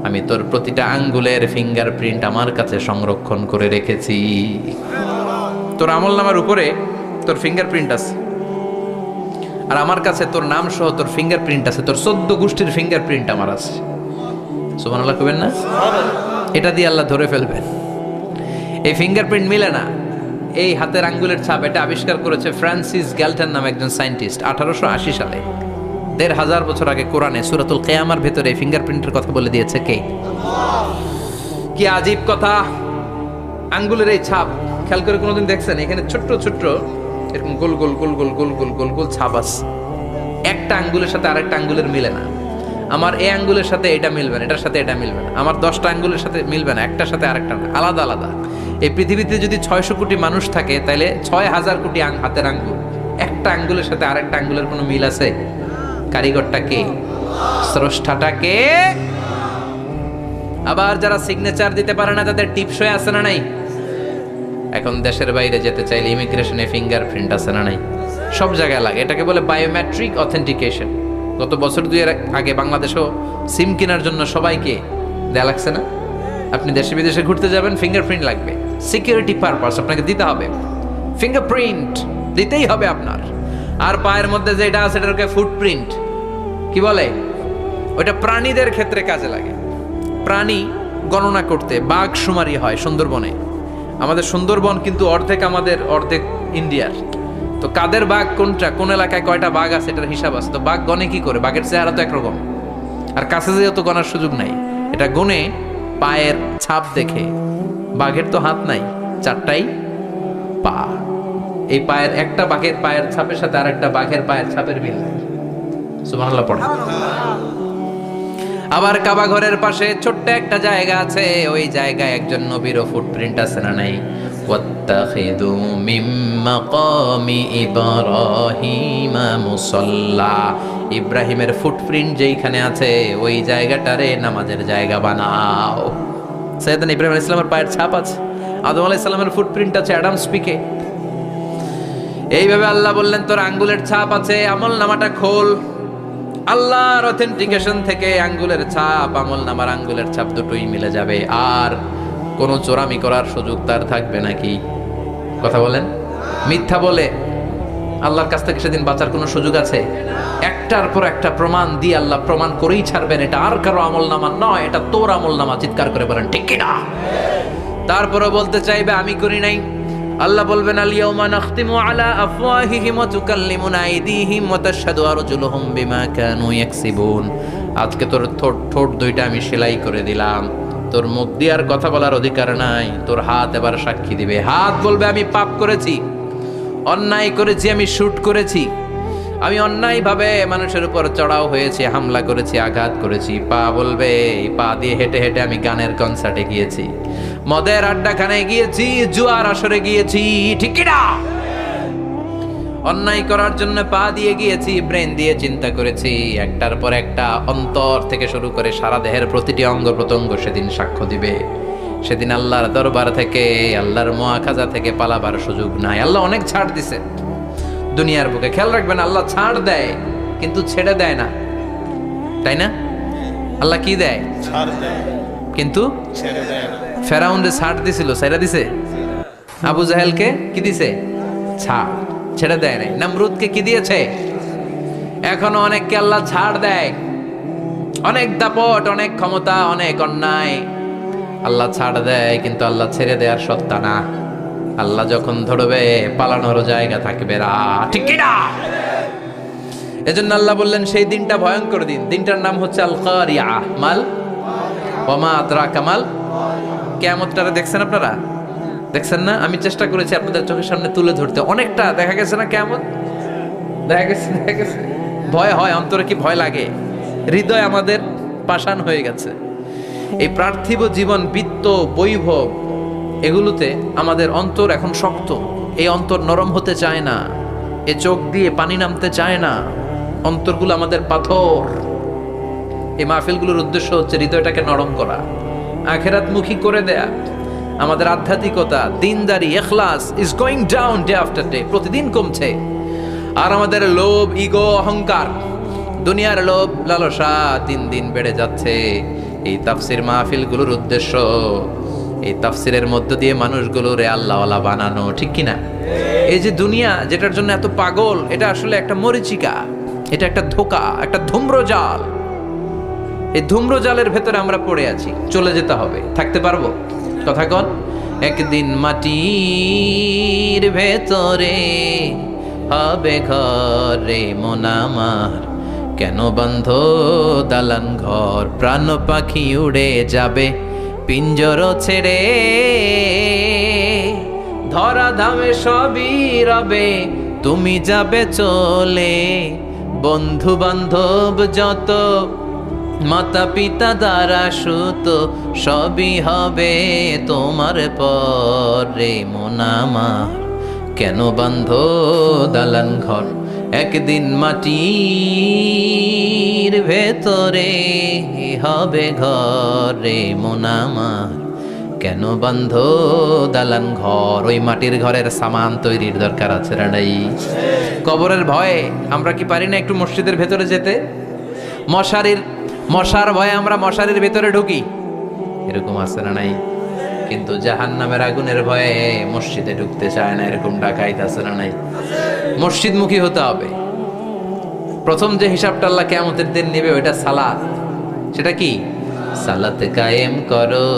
আমি তোর প্রতিটা আঙ্গুলের ফিঙ্গারপ্রিন্ট আমার কাছে সংরক্ষণ করে রেখেছি। তোর আমলনামার উপরে তোর ফিঙ্গারপ্রিন্ট আছে, আর আমার কাছে তোর নাম সহ তোর ফিঙ্গারপ্রিন্ট আছে। তোর 14 গোষ্ঠীর ফিঙ্গারপ্রিন্ট আমার আছে। সুবহানাল্লাহ কইবেন না? এটা দিয়ে আল্লাহ ধরে ফেলবেন। এই ফিঙ্গারপ্রিন্ট মিলে না, এই হাতের আঙ্গুলের ছাপ, এটা আবিষ্কার করেছে ফ্রান্সিস গ্যালটন নামে একজন সায়েন্টিস্ট 1880 সালে। 1500 বছর আগে কোরআনে সূরাতুল কিয়ামার ভেতরে ফিঙ্গারপ্রিন্টের কথা বলে দিয়েছে কে? কি আজীব কথা! আঙ্গুলের এই ছাপ খেয়াল করে কোনোদিন দেখছেন? এখানে ছোট্ট ছোট্ট এরকম গোল গোল গোল গোল গোল গোল গোল গোল ছাপ আছে। একটা আঙ্গুলের সাথে আরেকটা আঙ্গুলের মিলে না। আমার এই আঙ্গুলের সাথে এটা মিলবে না, এটার সাথে এটা মিলবে না। আমার 10টা আঙ্গুলের সাথে মিলবে না, একটার সাথে আরেকটা আলাদা আলাদা। এই পৃথিবীতে যদি 600 কোটি মানুষ থাকে, তাহলে 6000 কোটি হাতের আঙ্গুল, একটা আঙ্গুলের সাথে আরেকটা আঙ্গুলের কোনো মিল আছে? কারিগরটা কে? স্রষ্টাটা কে? আবার যারা সিগনেচার দিতে পারে না তাদের টিপসই আছে না নাই? এখন দেশের বাইরে যেতে চাইলে ইমিগ্রেশনে ফিঙ্গারপ্রিন্ট আছে না নাই? সব জায়গায় লাগে। এটাকে বলে বায়োমেট্রিক অথেন্টিকেশন। গত বছর 2 আগে বাংলাদেশও সিম কেনার জন্য সবাইকে দেয়া লাগছে না? আপনি দেশে বিদেশে ঘুরতে যাবেন, ফিঙ্গারপ্রিন্ট লাগবে। সিকিউরিটি পারপাস আপনাকে দিতে হবে, ফিঙ্গারপ্রিন্ট দিতেই হবে আপনার। আর পায়ের মধ্যে যেটা আছে এটাকে ফুটপ্রিন্ট কি বলে? ওইটা প্রাণীদের ক্ষেত্রে কাজে লাগে। প্রাণী গণনা করতে বাঘ শুমারি হয় সুন্দরবনে। আমাদের সুন্দরবন কিন্তু অর্ধেক আমাদের, অর্ধেক ইন্ডিয়ার। তো কাদের বাঘ কোনটা, কোন এলাকায় কয়টা বাঘ আছে এটার হিসাব আছে। তো বাঘ গনে কি করে? বাঘের চেহারা তো একরকম, আর কাছে যেহেতু তো গনার সুযোগ নাই। এটা গনে পায়ের ছাপ দেখে। বাঘের তো হাত নাই, 4টাই পা। এই পায়ের একটা বাঘের পায়ের ছাপের সাথে আর একটা বাঘের পায়ের ছাপের মিল নাই। সুবহানাল্লাহ পড়ে। আবার কাবা ঘরের পাশে ছোট্ট একটা জায়গা আছে, ওই জায়গায় একজন নবীর ফুটপ্রিন্ট আছে না নাই? ওয়াত্তাখিযু মিম মাকামি ইব্রাহিমা মুসাল্লা। ইব্রাহিমের ফুটপ্রিন্ট যেইখানে আছে ওই জায়গাটারে নামাজের জায়গা বানাও। সাইয়েদনা ইব্রাহিম আলাইহিস সালামের পায়ের ছাপ আছে, আদম আলাইহিস সালামের ফুটপ্রিন্ট আছে অ্যাডামস পিকে। এইভাবে আল্লাহ বললেন তোর আঙ্গুলের ছাপ আছে, আমল নামাটা খোল। আল্লাহর অথেন্টিকেশন থেকে আঙ্গুলের ছাপ, আমল নামার আঙ্গুলের ছাপ দুটোই মিলে যাবে। আর কোনো চোরামি করার সুযোগ তার থাকবে নাকি? কথা বলেন। মিথ্যা বলে আল্লাহর কাছ থেকে সেদিন বাঁচার কোনো সুযোগ আছে? একটার পর একটা প্রমাণ দিয়ে আল্লাহ প্রমাণ করেই ছাড়বেন এটা আর কারো আমল নামা নয়, এটা তোর আমল নামা। চিৎকার করে বলেন ঠিক কিনা? তারপরও বলতে চাইবে আমি করি নাই। আল্লাহ বলবেন আল ইয়াউমা নাখতিমু আলা আফওয়াহিহিম ওয়া তুকাল্লিমুনা আইদিহিম ওয়া তাশহাদু আরজুলুহুম বিমা কানু ইয়াকসিবুন। আজকে তোর ঠোঁট দুইটা আমি সেলাই করে দিলাম, তোর মুখ দিয়ে আর কথা বলার অধিকার নাই। তোর হাত এবার সাক্ষী দিবে। হাত বলবে আমি পাপ করেছি, অন্যায় করেছি, আমি শুট করেছি, আমি অন্যায়ভাবে মানুষের উপর চড়াও হয়েছি, হামলা করেছি, আঘাত করেছি। পা বলবে এই পা দিয়ে হেঁটে হেঁটে আমি গানের কনসার্টে গিয়েছি, মদের আড্ডাখানায় গিয়েছি, জুয়ার আসরে গিয়েছি, ঠিক কি না? অন্যায় করার জন্য পা দিয়ে গিয়েছি, ব্রেন দিয়ে চিন্তা করেছি, একটার পর একটা অন্তর থেকে শুরু করে সারা দেহের প্রতিটি অঙ্গ প্রত্যঙ্গ সেদিন সাক্ষ্য দিবে। সেদিন আল্লাহর দরবার থেকে, আল্লাহর মুআখাজা থেকে পালাবার সুযোগ নাই। আল্লাহ অনেক ছাড় দিছে দুনিয়ার বুকে। খেয়াল রাখবেন, আল্লাহ ছাড় দেয় কিন্তু ছেড়ে দেয় না, তাই না? আল্লাহ কি দেয়? ছাড় দেয় কিন্তু ছেড়ে দেয় না। ফেরাউনরে ছাড় দিছিল, ছেড়ে দিছে। আবু জাহেলকে কি দিছে? ছাড়, ছেড়ে দেয় নাই। নমরুদকে কি দিয়েছে? এখনো অনেককে আল্লাহ ছাড় দেয়। অনেক দাপট, অনেক ক্ষমতা, অনেক অন্যায় আল্লাহ ছাড় দেয়, কিন্তু আল্লাহ ছেড়ে দেওয়ার সত্তা না। আল্লাহ যখন ধরবে পালানোর জায়গা থাকবে না, ঠিক কি না? এজন্য আল্লাহ বললেন সেই দিনটা ভয়ঙ্কর দিন। দিনটার নাম হচ্ছে আল কারিয়া। মাল ওমা আদরাকা মাল। কিয়ামতটারে দেখছেন আপনারা? দেখছেন না? আমি চেষ্টা করেছি আপনাদের চোখের সামনে তুলে ধরতে। অনেকটা দেখা গেছে না কিয়ামত? দেখা গেছে। ভয় হয়, অন্তরে কি ভয় লাগে? হৃদয় আমাদের পাষাণ হয়ে গেছে। এই পার্থিব জীবন, বিত্ত, বৈভব, এগুলোতে আমাদের অন্তর এখন শক্ত। এই অন্তর নরম হতে চায় না, এ চোখ দিয়ে পানি নামতে চায় না, অন্তরগুলো আমাদের পাথর। এই মাহফিলগুলোর উদ্দেশ্য হচ্ছে হৃদয়টাকে নরম করা, আখেরাতমুখী করে দেয়া। আমাদের আধ্যাত্মিকতা, দিনদারি, ইখলাস is going down day after day, প্রতিদিন কমছে। আর আমাদের লোভ, ইগো, অহংকার, দুনিয়ার লোভ লালসা দিন দিন বেড়ে যাচ্ছে। এই তাফসির মাহফিলগুলোর উদ্দেশ্য এই তাফসিরের মধ্য দিয়ে মানুষগুলোরে আল্লাহওয়ালা বানানো, ঠিক কিনা? এই যে দুনিয়া যেটার জন্য এত পাগল, এটা আসলে একটা মরিচিকা, এটা একটা ধোঁকা, একটা ধূম্রজাল। এই ধূম্রজালের ভেতরে আমরা পড়ে আছি, চলে যেতে হবে। থাকতে পারবো? কথা কন। একদিন মাটির ভেতরে হবে ঘরে মন আমার, কেন বন্ধ দালান ঘর, প্রাণ পাখি উড়ে যাবে পিঞ্জর ছেড়ে, ধরা ধামে সবই রবে তুমি যাবে চলে, বন্ধু বান্ধব যত, মাতা পিতা দ্বারা সুত, সবই হবে তোমার পরে মন আমার, কেন বন্ধ দালান ঘর, একদিন মাটির ভেতরে হবে ঘরে মন আমার, কেন বন্ধ দালান ঘর। ওই মাটির ঘরের সামান তৈরির দরকার আছে না নাই? কবরের ভয়ে আমরা কি পারি না একটু মসজিদের ভেতরে যেতে? মশার ভয়ে আমরা মশারির ভেতরে ঢুকি, এরকম আছে না নাই? কিন্তু জাহান্নামের আগুনের ভয়ে মসজিদে ঢুকতে চায় না, এরকম ডাকাইত আছে না নাই? মসজিদমুখী হতে হবে। প্রথম যে হিসাবটা আল্লাহ কিয়ামতের দিন নেবে ওইটা সালাত। সেটা কি? সালাত কায়েম করো,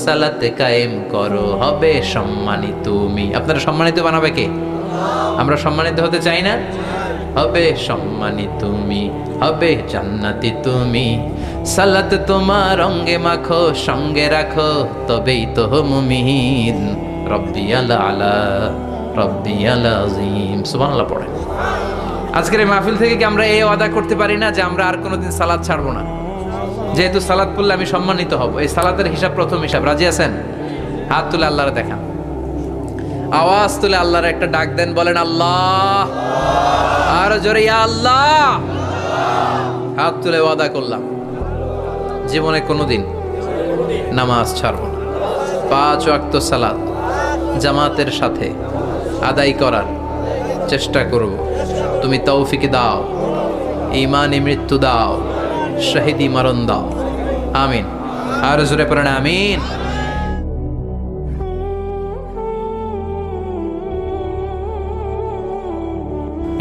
সালাত কায়েম করো, হবে সম্মানিত তুমি। আপনারা সম্মানিত বানাবে কে? আমরা সম্মানিত হতে চাই না? হবে সম্মানিত তুমি, হবে জান্নাতি তুমি, সালাত তোমার অঙ্গে মাখো, সঙ্গে রাখো, তবেই তো মুমিন। রব্বিয়াল আলা, রব্বিয়াল আযীম। সুবহানাল্লাহ পড়ে। আজকের এই মাহফিল থেকে কি আমরা এই ওয়াদা করতে পারি না যে আমরা আর কোনোদিন সালাত ছাড়বো না? যেহেতু সালাত পড়লে আমি সম্মানিত হব, এই সালাতের হিসাব প্রথম হিসাব। রাজি আছেন? হাত তুলে আল্লাহরে দেখান, আওয়াজ তুলে আল্লাহর একটা ডাক দেন, বলেন আল্লাহ। আর জোরে ইয়া আল্লাহ। হাত তুলে ওয়াদা করলাম জীবনে কোনোদিন নামাজ ছাড়ব না। 5 ওয়াক্ত সালাত জামাতের সাথে আদায় করার চেষ্টা করব। তুমি তৌফিক দাও, ঈমানে মৃত্যু দাও, শহীদি মরণ দাও। আমিন। আর জোরে পড়েন আমিন।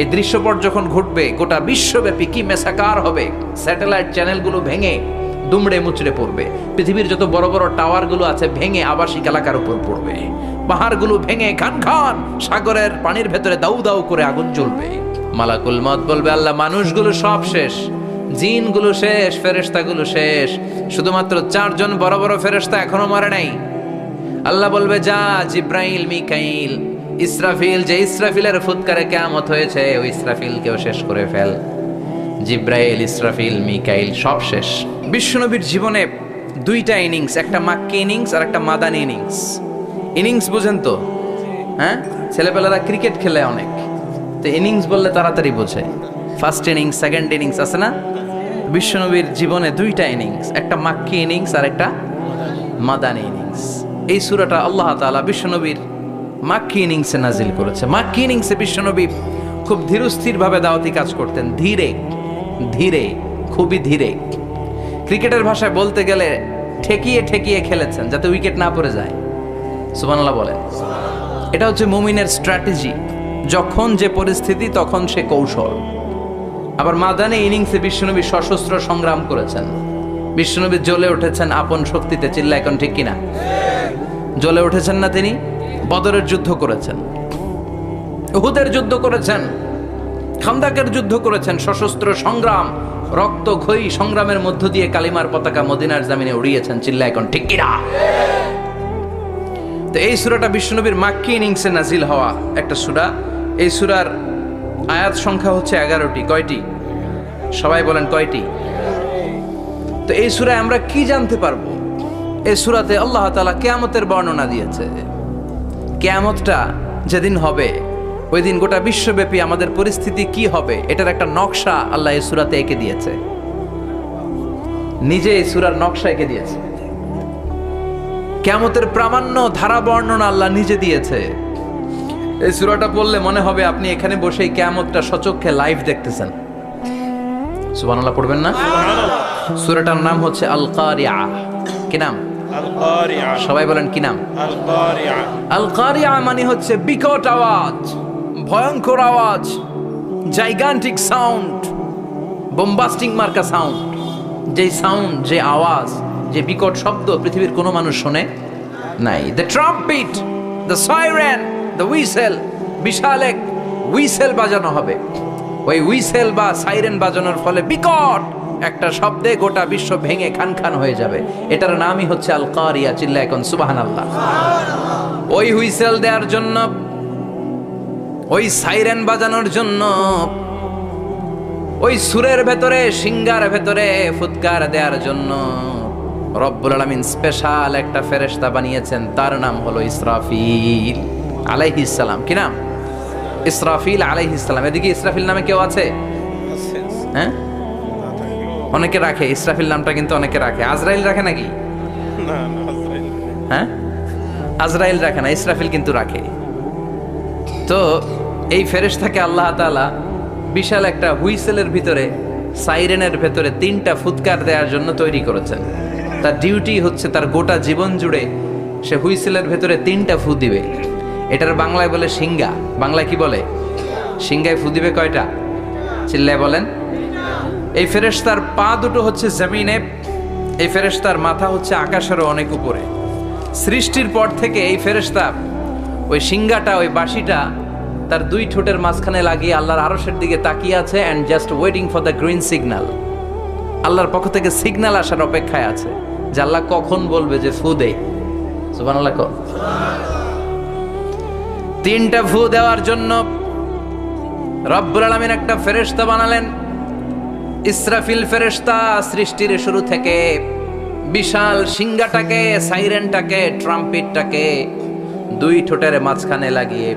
এই দৃশ্যপট যখন ঘটবে, গোটা বিশ্বব্যাপী কি মেসাকার হবে। স্যাটেলাইট চ্যানেলগুলো ভেঙে দুমড়ে মুচড়ে পড়বে। পৃথিবীর যত বড় বড় টাওয়ারগুলো আছে ভেঙে আবাসিক এলাকার উপর পড়বে। পাহাড়গুলো ভেঙে খান খান সাগরের পানির ভেতরে দাউ দাউ করে আগুন জ্বলবে। মালাকুল মউত বলবে, আল্লাহ মানুষগুলো সব শেষ, জিনগুলো শেষ, ফেরেশতাগুলো শেষ, শুধুমাত্র 4 জন বড় বড় ফেরেশতা এখনো মরে নাই। আল্লাহ বলবে, যা জিব্রাইল, মিকাইল, ইসরাফিল, যে ইসরাফিলের ফুৎকারে কিয়ামত হয়েছে ওই ইসরাফিলকেও শেষ করে ফেল। জিব্রাইল, ইসরাফিল, মিকাইল সব শেষ। বিশ্বনবীর জীবনে 2টা ইনিংস, একটা মাক্কি ইনিংস আর একটা মাদানী ইনিংস। ইনিংস বুঝেন তো? হ্যাঁ, ছেলেপেলারা ক্রিকেট খেলে অনেক, তো ইনিংস বললে তাড়াতাড়ি বোঝে, ফার্স্ট ইনিংস সেকেন্ড ইনিংস আছে না? বিশ্বনবীর জীবনে দুইটা ইনিংস, একটা মাক্কি ইনিংস আর একটা মাদানী ইনিংস। এই সূরাটা আল্লাহ তাআলা বিশ্বনবীর মাক্কি ইনিংসে নাজিল করেছে। মাক্কি ইনিংসে বিশ্বনবী খুব ধীরস্থিরভাবে দাওয়াতি কাজ করতেন, ধীরে ধীরে, খুবই ধীরে। ক্রিকেটের ভাষায় বলতে গেলে ঠেকিয়ে ঠেকিয়ে খেলেছেন যাতে উইকেট না পড়ে যায়। সুবহানাল্লাহ বলেন। এটা হচ্ছে মুমিনের স্ট্র্যাটেজি, যখন যে পরিস্থিতি তখন সে কৌশল। আবার মাদানী ইনিংসে বিশ্বনবী সশস্ত্র সংগ্রাম করেছেন। বিশ্বনবী জ্বলে উঠেছেন আপন শক্তিতে, চিল্লা এখন ঠিক কিনা? জ্বলে উঠেছেন না তিনি? বদরের যুদ্ধ করেছেন, উহুদের যুদ্ধ করেছেন, খান্দাকের যুদ্ধ করেছেন, সশস্ত্র সংগ্রাম, রক্তক্ষয়ী সংগ্রামের মধ্য দিয়ে কালিমার পতাকা মদিনার জামিনে উড়িয়েছেন, চিল্লা এখন ঠিক কিনা? তো এই সূরাটা বিশ্বনবীর মাক্কি ইনিংসে নাজিল হওয়া একটা সূরা। এই সূরার আয়াত সংখ্যা হচ্ছে 11টি। কয়টি? সবাই বলেন কয়টি? তো এই সূরায় আমরা কি জানতে পারবো? এই সূরাতে আল্লাহ তাআলা কিয়ামতের বর্ণনা দিয়েছে। কিয়ামতটা যেদিন হবে ওই দিন গোটা বিশ্বব্যাপী আমাদের পরিস্থিতি কি হবে এটার একটা নকশা আল্লাহ এই সূরাতে এঁকে দিয়েছে। নিজে এই সূরার নকশা এঁকে দিয়েছে। কিয়ামতের প্রামাণ্য ধারা বর্ণনা আল্লাহ নিজে দিয়েছে। এই সূরাটা পড়লে মনে হবে আপনি এখানে বসেই কিয়ামতটা সচক্ষে লাইভ দেখতেছেন। সুবহানাল্লাহ পড়বেন না? সূরাটার নাম হচ্ছে আল কারিয়া। কি নাম? আল কারিয়া। সবাই বলেন কি নাম? আল কারিয়া। আল কারিয়া মানে হচ্ছে বিকট আওয়াজ, ভয়ঙ্কর আওয়াজ, জাইগান্টিক সাউন্ড, বোম্বাস্টিং মার্কা সাউন্ড। যে সাউন্ড, যে আওয়াজ, যে বিকট শব্দ পৃথিবীর কোনো মানুষ শোনে নাই। The trumpet, the siren, the whistle, বিশাল এক হুইসেল বাজানো হবে। ওই হুইসেল বা সাইরেন বাজানোর ফলে বিকট একটা শব্দে গোটা বিশ্ব ভেঙে খান খান হয়ে যাবে। এটার নামই হচ্ছে আল কারিয়া। চিল্লা এখন সুবহানাল্লাহ। ওই হুইসেল দেওয়ার জন্য, ওই সাইরেন বাজানোর জন্য, ওই সুরের ভেতরে, সিঙ্গার ভেতরে ফুৎকার দেওয়ার জন্য রব্বুল আলামিন স্পেশাল একটা ফেরেশতা বানিয়েছেন। তার নাম হলো ইসরাফিল আলাইহিস সালাম। কি নাম? ইসরাফিল আলাইহিস সালাম। এদিকে ইসরাফিল নামে কেউ আছে? হ্যাঁ, অনেকে রাখে ইসরাফিল নামটা, কিন্তু অনেকে রাখে। আজরাইল রাখে নাকি? না না, আজরাইল। হ্যাঁ, আজরাইল রাখে না, ইসরাফিল কিন্তু রাখে। তো এই ফেরেশতাকে আল্লাহ তাআলা বিশাল একটা হুইসেলের ভিতরে, সাইরেনের ভেতরে 3টা ফুৎকার দেওয়ার জন্য তৈরি করেছেন। তার ডিউটি হচ্ছে তার গোটা জীবন জুড়ে সে হুইসেলের ভেতরে 3টা ফু দিবে। এটার বাংলায় বলে সিঙ্গা। বাংলায় কি বলে? সিঙ্গায় ফু দিবে কয়টা? চিল্লায় বলেন। এই ফেরেশতার পা দুটো হচ্ছে জমিনে, এই ফেরেশতার মাথা হচ্ছে আকাশেরও অনেক উপরে। সৃষ্টির পর থেকে এই ফেরেশতা ওই সিঙ্গাটা, ওই বাঁশিটা তার 2 ঠোঁটের মাঝখানে লাগিয়ে আল্লাহর আরশের দিকে তাকিয়ে আছে, and just waiting for the green signal. আল্লাহর পক্ষ থেকে সিগন্যাল আসার অপেক্ষায় আছে যে আল্লাহ কখন বলবে যে ফু দে। সুবহানাল্লাহ। 3টা ফু দেওয়ার জন্য রব্বুল আলামিন একটা ফেরেশতা বানালেন, ইসরাফিল ফেরেশতা। সৃষ্টির শুরু থেকে বিশাল সিঙ্গাটাকে, সাইরেনটাকে, ট্রাম্পিটটাকে 2 ঠোঁটের মাঝখানে লাগিয়ে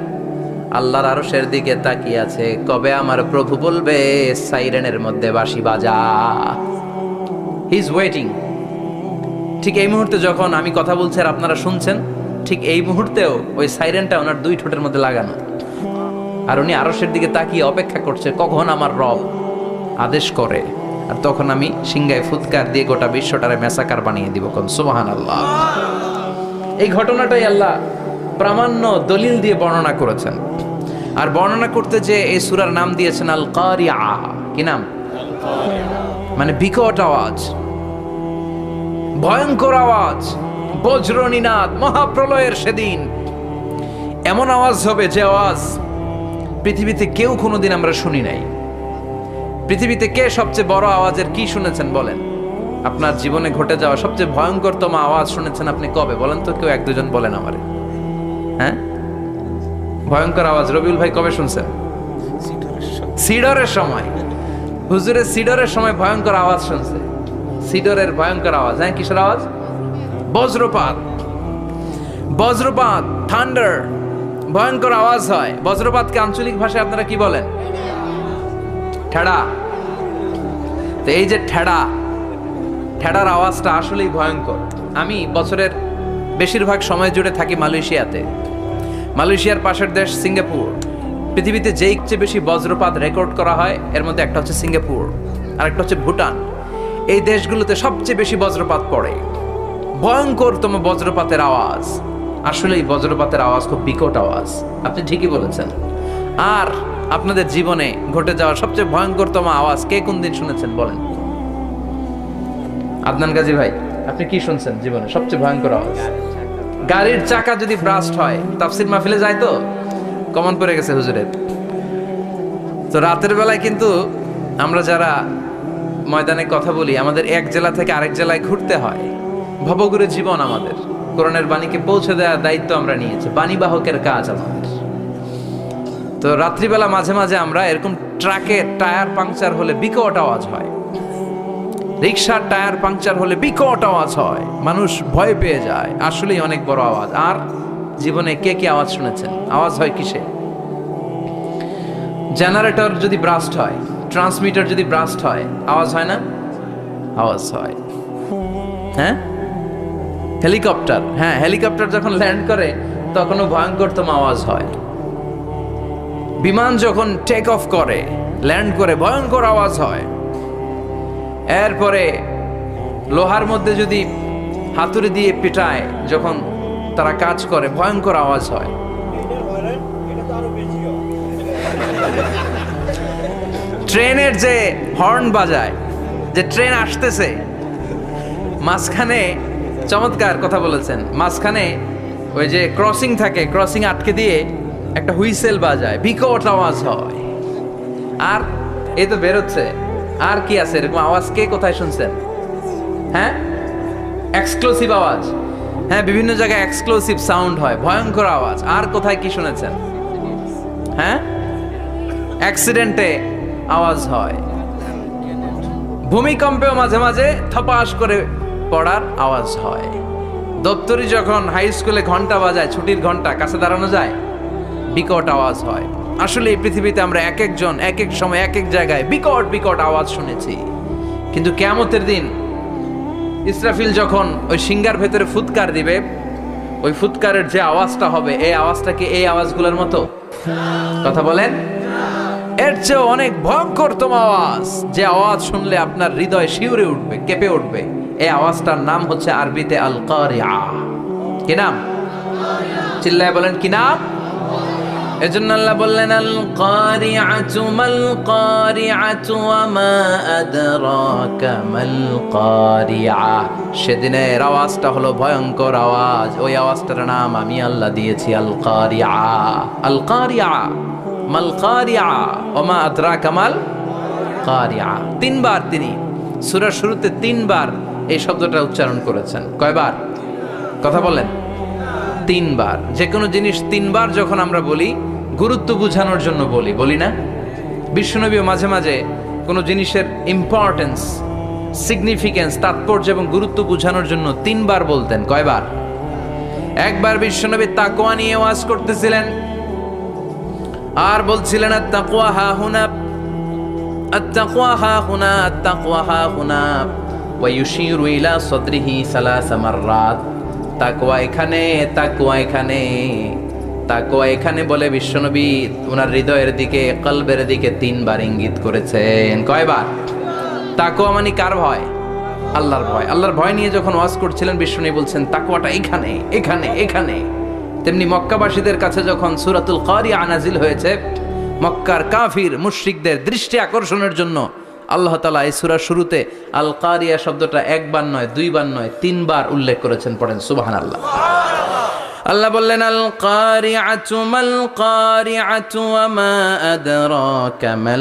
আল্লাহর আরশের দিকে তাকিয়ে আছে, কবে আমার প্রভু বলবে সাইরেনের মধ্যে বাঁশি বাজা। He is waiting. ঠিক এই মুহূর্তে যখন আমি কথা বলছি আর আপনারা শুনছেন, ঠিক এই মুহূর্তেও ওই সাইরেনটা ওনার 2 ঠোঁটের মধ্যে লাগানো, আর উনি আরশের দিকে তাকিয়ে অপেক্ষা করছে কখন আমার রব আদেশ করে, আর তখন আমি সিংগায় ফুৎকার দিয়ে গোটা বিশ্বটারে মেসাকার বানিয়ে দিব। কোন সুবহানাল্লাহ। এই ঘটনাটাই আল্লাহ প্রামাণ্য দলিল দিয়ে বর্ণনা করেছেন। আর বর্ণনা করতে যে এই সূরার নাম দিয়েছেন আল কারিয়া। কি নাম? মানে বিকট আওয়াজ, ভয়ঙ্কর আওয়াজ, বজ্রনিনাদ, মহাপ্রলয়ের সেদিন এমন আওয়াজ হবে যে আওয়াজ পৃথিবীতে কেউ কোনোদিন আমরা শুনি নাই। পৃথিবীতে কে সবচেয়ে বড় আওয়াজের কি শুনেছেন বলেন? আপনার জীবনে ঘটে যাওয়া সবচেয়ে ভয়ঙ্করতম আওয়াজ শুনেছেন আপনি কবে বলেন তো? কেউ 1-2 জন বলেন আমারে। হ্যাঁ, ভয়ঙ্কর আওয়াজ রবিউল ভাই কবে শুনছেন? সিডরের সময়। হুজুরের সিডরের সময় ভয়ঙ্কর আওয়াজ শুনছে। সিডরের ভয়ঙ্কর আওয়াজ। হ্যাঁ, কিসের আওয়াজ? বজ্রপাত। বজ্রপাত, থান্ডার, ভয়ঙ্কর আওয়াজ হয়। বজ্রপাতকে আঞ্চলিক ভাষায় আপনারা কি বলেন? ঠেড়া। তো এই যে ঠেড়ার আওয়াজটা আসলেই ভয়ঙ্কর। আমি বছরের বেশিরভাগ সময় জুড়ে থাকি মালয়েশিয়াতে। মালয়েশিয়ার পাশের দেশ সিঙ্গাপুর। পৃথিবীতে যেই চেয়ে বেশি বজ্রপাত রেকর্ড করা হয় এর মধ্যে একটা হচ্ছে সিঙ্গাপুর, আর একটা হচ্ছে ভুটান। এই দেশগুলোতে সবচেয়ে বেশি বজ্রপাত পড়ে। ভয়ঙ্করতম বজ্রপাতের আওয়াজ। আসলেই বজ্রপাতের আওয়াজ খুব বিকট আওয়াজ, আপনি ঠিকই বলেছেন। আর আপনাদের জীবনে ঘটে যাওয়া সবচেয়ে ভয়ঙ্করতম আওয়াজ কে কোন দিন শুনেছেন বলেন? আদনান গাজী ভাই, আপনি কি শুনছেন জীবনে সবচেয়ে ভয়ঙ্কর আওয়াজ? গাড়ির চাকা যদি ব্রাস্ট হয়, তাফসির মাহফিলে যায় তো কমন পড়ে গেছে হুজুরের। তো রাতের বেলায় কিন্তু আমরা যারা ময়দানে কথা বলি, আমাদের এক জেলা থেকে আরেক জেলায় ঘুরতে হয়। ভবঘুরে জীবন আমাদের। কোরআনের বাণীকে পৌঁছে দেওয়ার দায়িত্ব আমরা নিয়েছি, বাণীবাহকের কাজ আমাদের। তো রাত্রিবেলা মাঝে মাঝে আমরা এরকম ট্রাকের টায়ার পাংচার হলে বিকট আওয়াজ হয়, রিক্সার টায়ার পাংচার হলে বিকট আওয়াজ হয়, মানুষ ভয় পেয়ে যায়। আসলেই অনেক বড় আওয়াজ। আর জীবনে কে কে আওয়াজ শুনেছেন? আওয়াজ হয় কিসে? জেনারেটর যদি ব্রাস্ট হয়, ট্রান্সমিটার যদি ব্রাস্ট হয়, আওয়াজ হয় না? আওয়াজ হয়। হ্যাঁ, হেলিকপ্টার, হ্যাঁ হেলিকপ্টার যখন ল্যান্ড করে তখনও ভয়ঙ্করতম আওয়াজ হয়। বিমান যখন টেক অফ করে, ল্যান্ড করে, ভয়ঙ্কর আওয়াজ হয়। এরপরে লোহার মধ্যে যদি হাতুড়ি দিয়ে পিটায় যখন তারা কাজ করে, ভয়ঙ্কর আওয়াজ হয়। ট্রেনের যে হর্ন বাজায়, যে ট্রেন আসতেছে, মাঝখানে চমৎকার কথা বলেছেন, মাঝখানে ওই যে ক্রসিং থাকে, ক্রসিং আটকে দিয়ে একটা হুইসেল বাজায়, বিকট আওয়াজ হয়। আর এই তো বেরোচ্ছে। আর কি আছে এরকম আওয়াজ? কে কোথায় শুনছেন? হ্যাঁ, এক্সক্লুসিভ আওয়াজ। হ্যাঁ, বিভিন্ন জায়গায় এক্সক্লুসিভ সাউন্ড হয়, ভয়ঙ্কর আওয়াজ। আর কোথায় কি শুনেছেন? হ্যাঁ, অ্যাক্সিডেন্টে আওয়াজ হয়। ভূমিকম্পেও মাঝে মাঝে থপাস করে পড়ার আওয়াজ হয়। দপ্তরি যখন হাই স্কুলে ঘন্টা বাজায়, ছুটির ঘন্টা, কাছে দাঁড়ানো যায়, বিকট আওয়াজ হয়। আসলে এই পৃথিবীতে আমরা এক একজন এক এক সময় এক এক জায়গায় বিকট বিকট আওয়াজ শুনেছি। কিন্তু কিয়ামতের দিন ইসরাফিল যখন ওই সিংহার ভেতরে ফুৎকার দিবে, ওই ফুৎকারের যে আওয়াজটা হবে, এই আওয়াজটা কি এই আওয়াজগুলোর মতো? কথা বলেন। এর চেয়ে অনেক ভয়ঙ্করতম আওয়াজ, যে আওয়াজ শুনলে আপনার হৃদয় শিউরে উঠবে, কেঁপে উঠবে। এই আওয়াজটার নাম হচ্ছে আরবিতে আল কারিআ। কি নাম? চিল্লায় বলেন কি নাম? এজন্য আল্লাহ বললেন আল কারিআতু মাল কারিআতু ওয়া মা আদরাকা মাল কারিআ। সেদিনের আওয়াজটা হলো ভয়ঙ্কর আওয়াজ। ওই আওয়াজটার নাম আমি আল্লাহ দিয়েছি আল কারিআ। আল কারিআ মাল কারিআ ওয়া মা আদরাকা মাল কারিআ। তিনবার তিনি সূরার শুরুতে তিনবার এই শব্দটা উচ্চারণ করেছেন। কয়বার? কথা বলেন। তিনবার। যে কোনো জিনিস তিনবার যখন আমরা বলি, গুরুত্ব বোঝানোর জন্য বলি, বলি না? বিশ্বনবীও মাঝে মাঝে কোনো জিনিসের ইম্পর্টেন্স, সিগনিফিকেন্স, তাৎপর্য এবং গুরুত্ব বোঝানোর জন্য তিনবার বলতেন। কয়বার? একবার বিশ্বনবী তাকওয়া নিয়ে ওয়াজ করতেছিলেন আর বলছিলেন আত-তাকওয়া হা হুনা, আত-তাকওয়া হা হুনা, আত-তাকওয়া হা হুনা, ওয়া ইউশিরু ইলা সাদরিহি সালাসা মাররাত। তাকওয়া এখানে, তাকওয়া এখানে, তাকওয়া এখানে বলে বিশ্বনবী ওনার হৃদয়ের দিকে, কলবের দিকে তিনবার ইঙ্গিত করেছেন। কয়বার? তাকওয়া মানে কার ভয়? আল্লাহর ভয়। আল্লাহর ভয় নিয়ে যখন ওয়াজ করছিলেন বিশ্বনবী বলছেন তাকওয়াটা এখানে, এখানে, এখানে। তেমনি মক্কাবাসীদের কাছে যখন সূরাতুল কারিআ নাজিল হয়েছে, মক্কার কাফির মুশরিকদের দৃষ্টি আকর্ষণের জন্য আল্লাহ তাআলা এই সূরার শুরুতে আল কারিআ শব্দটা একবার নয়, দুইবার নয়, তিনবার উল্লেখ করেছেন। পড়েন সুবহানাল্লাহ। আল্লাহ বললেন আল কারিআতু মাল কারিআতু ওয়া মা আদরাকা মাল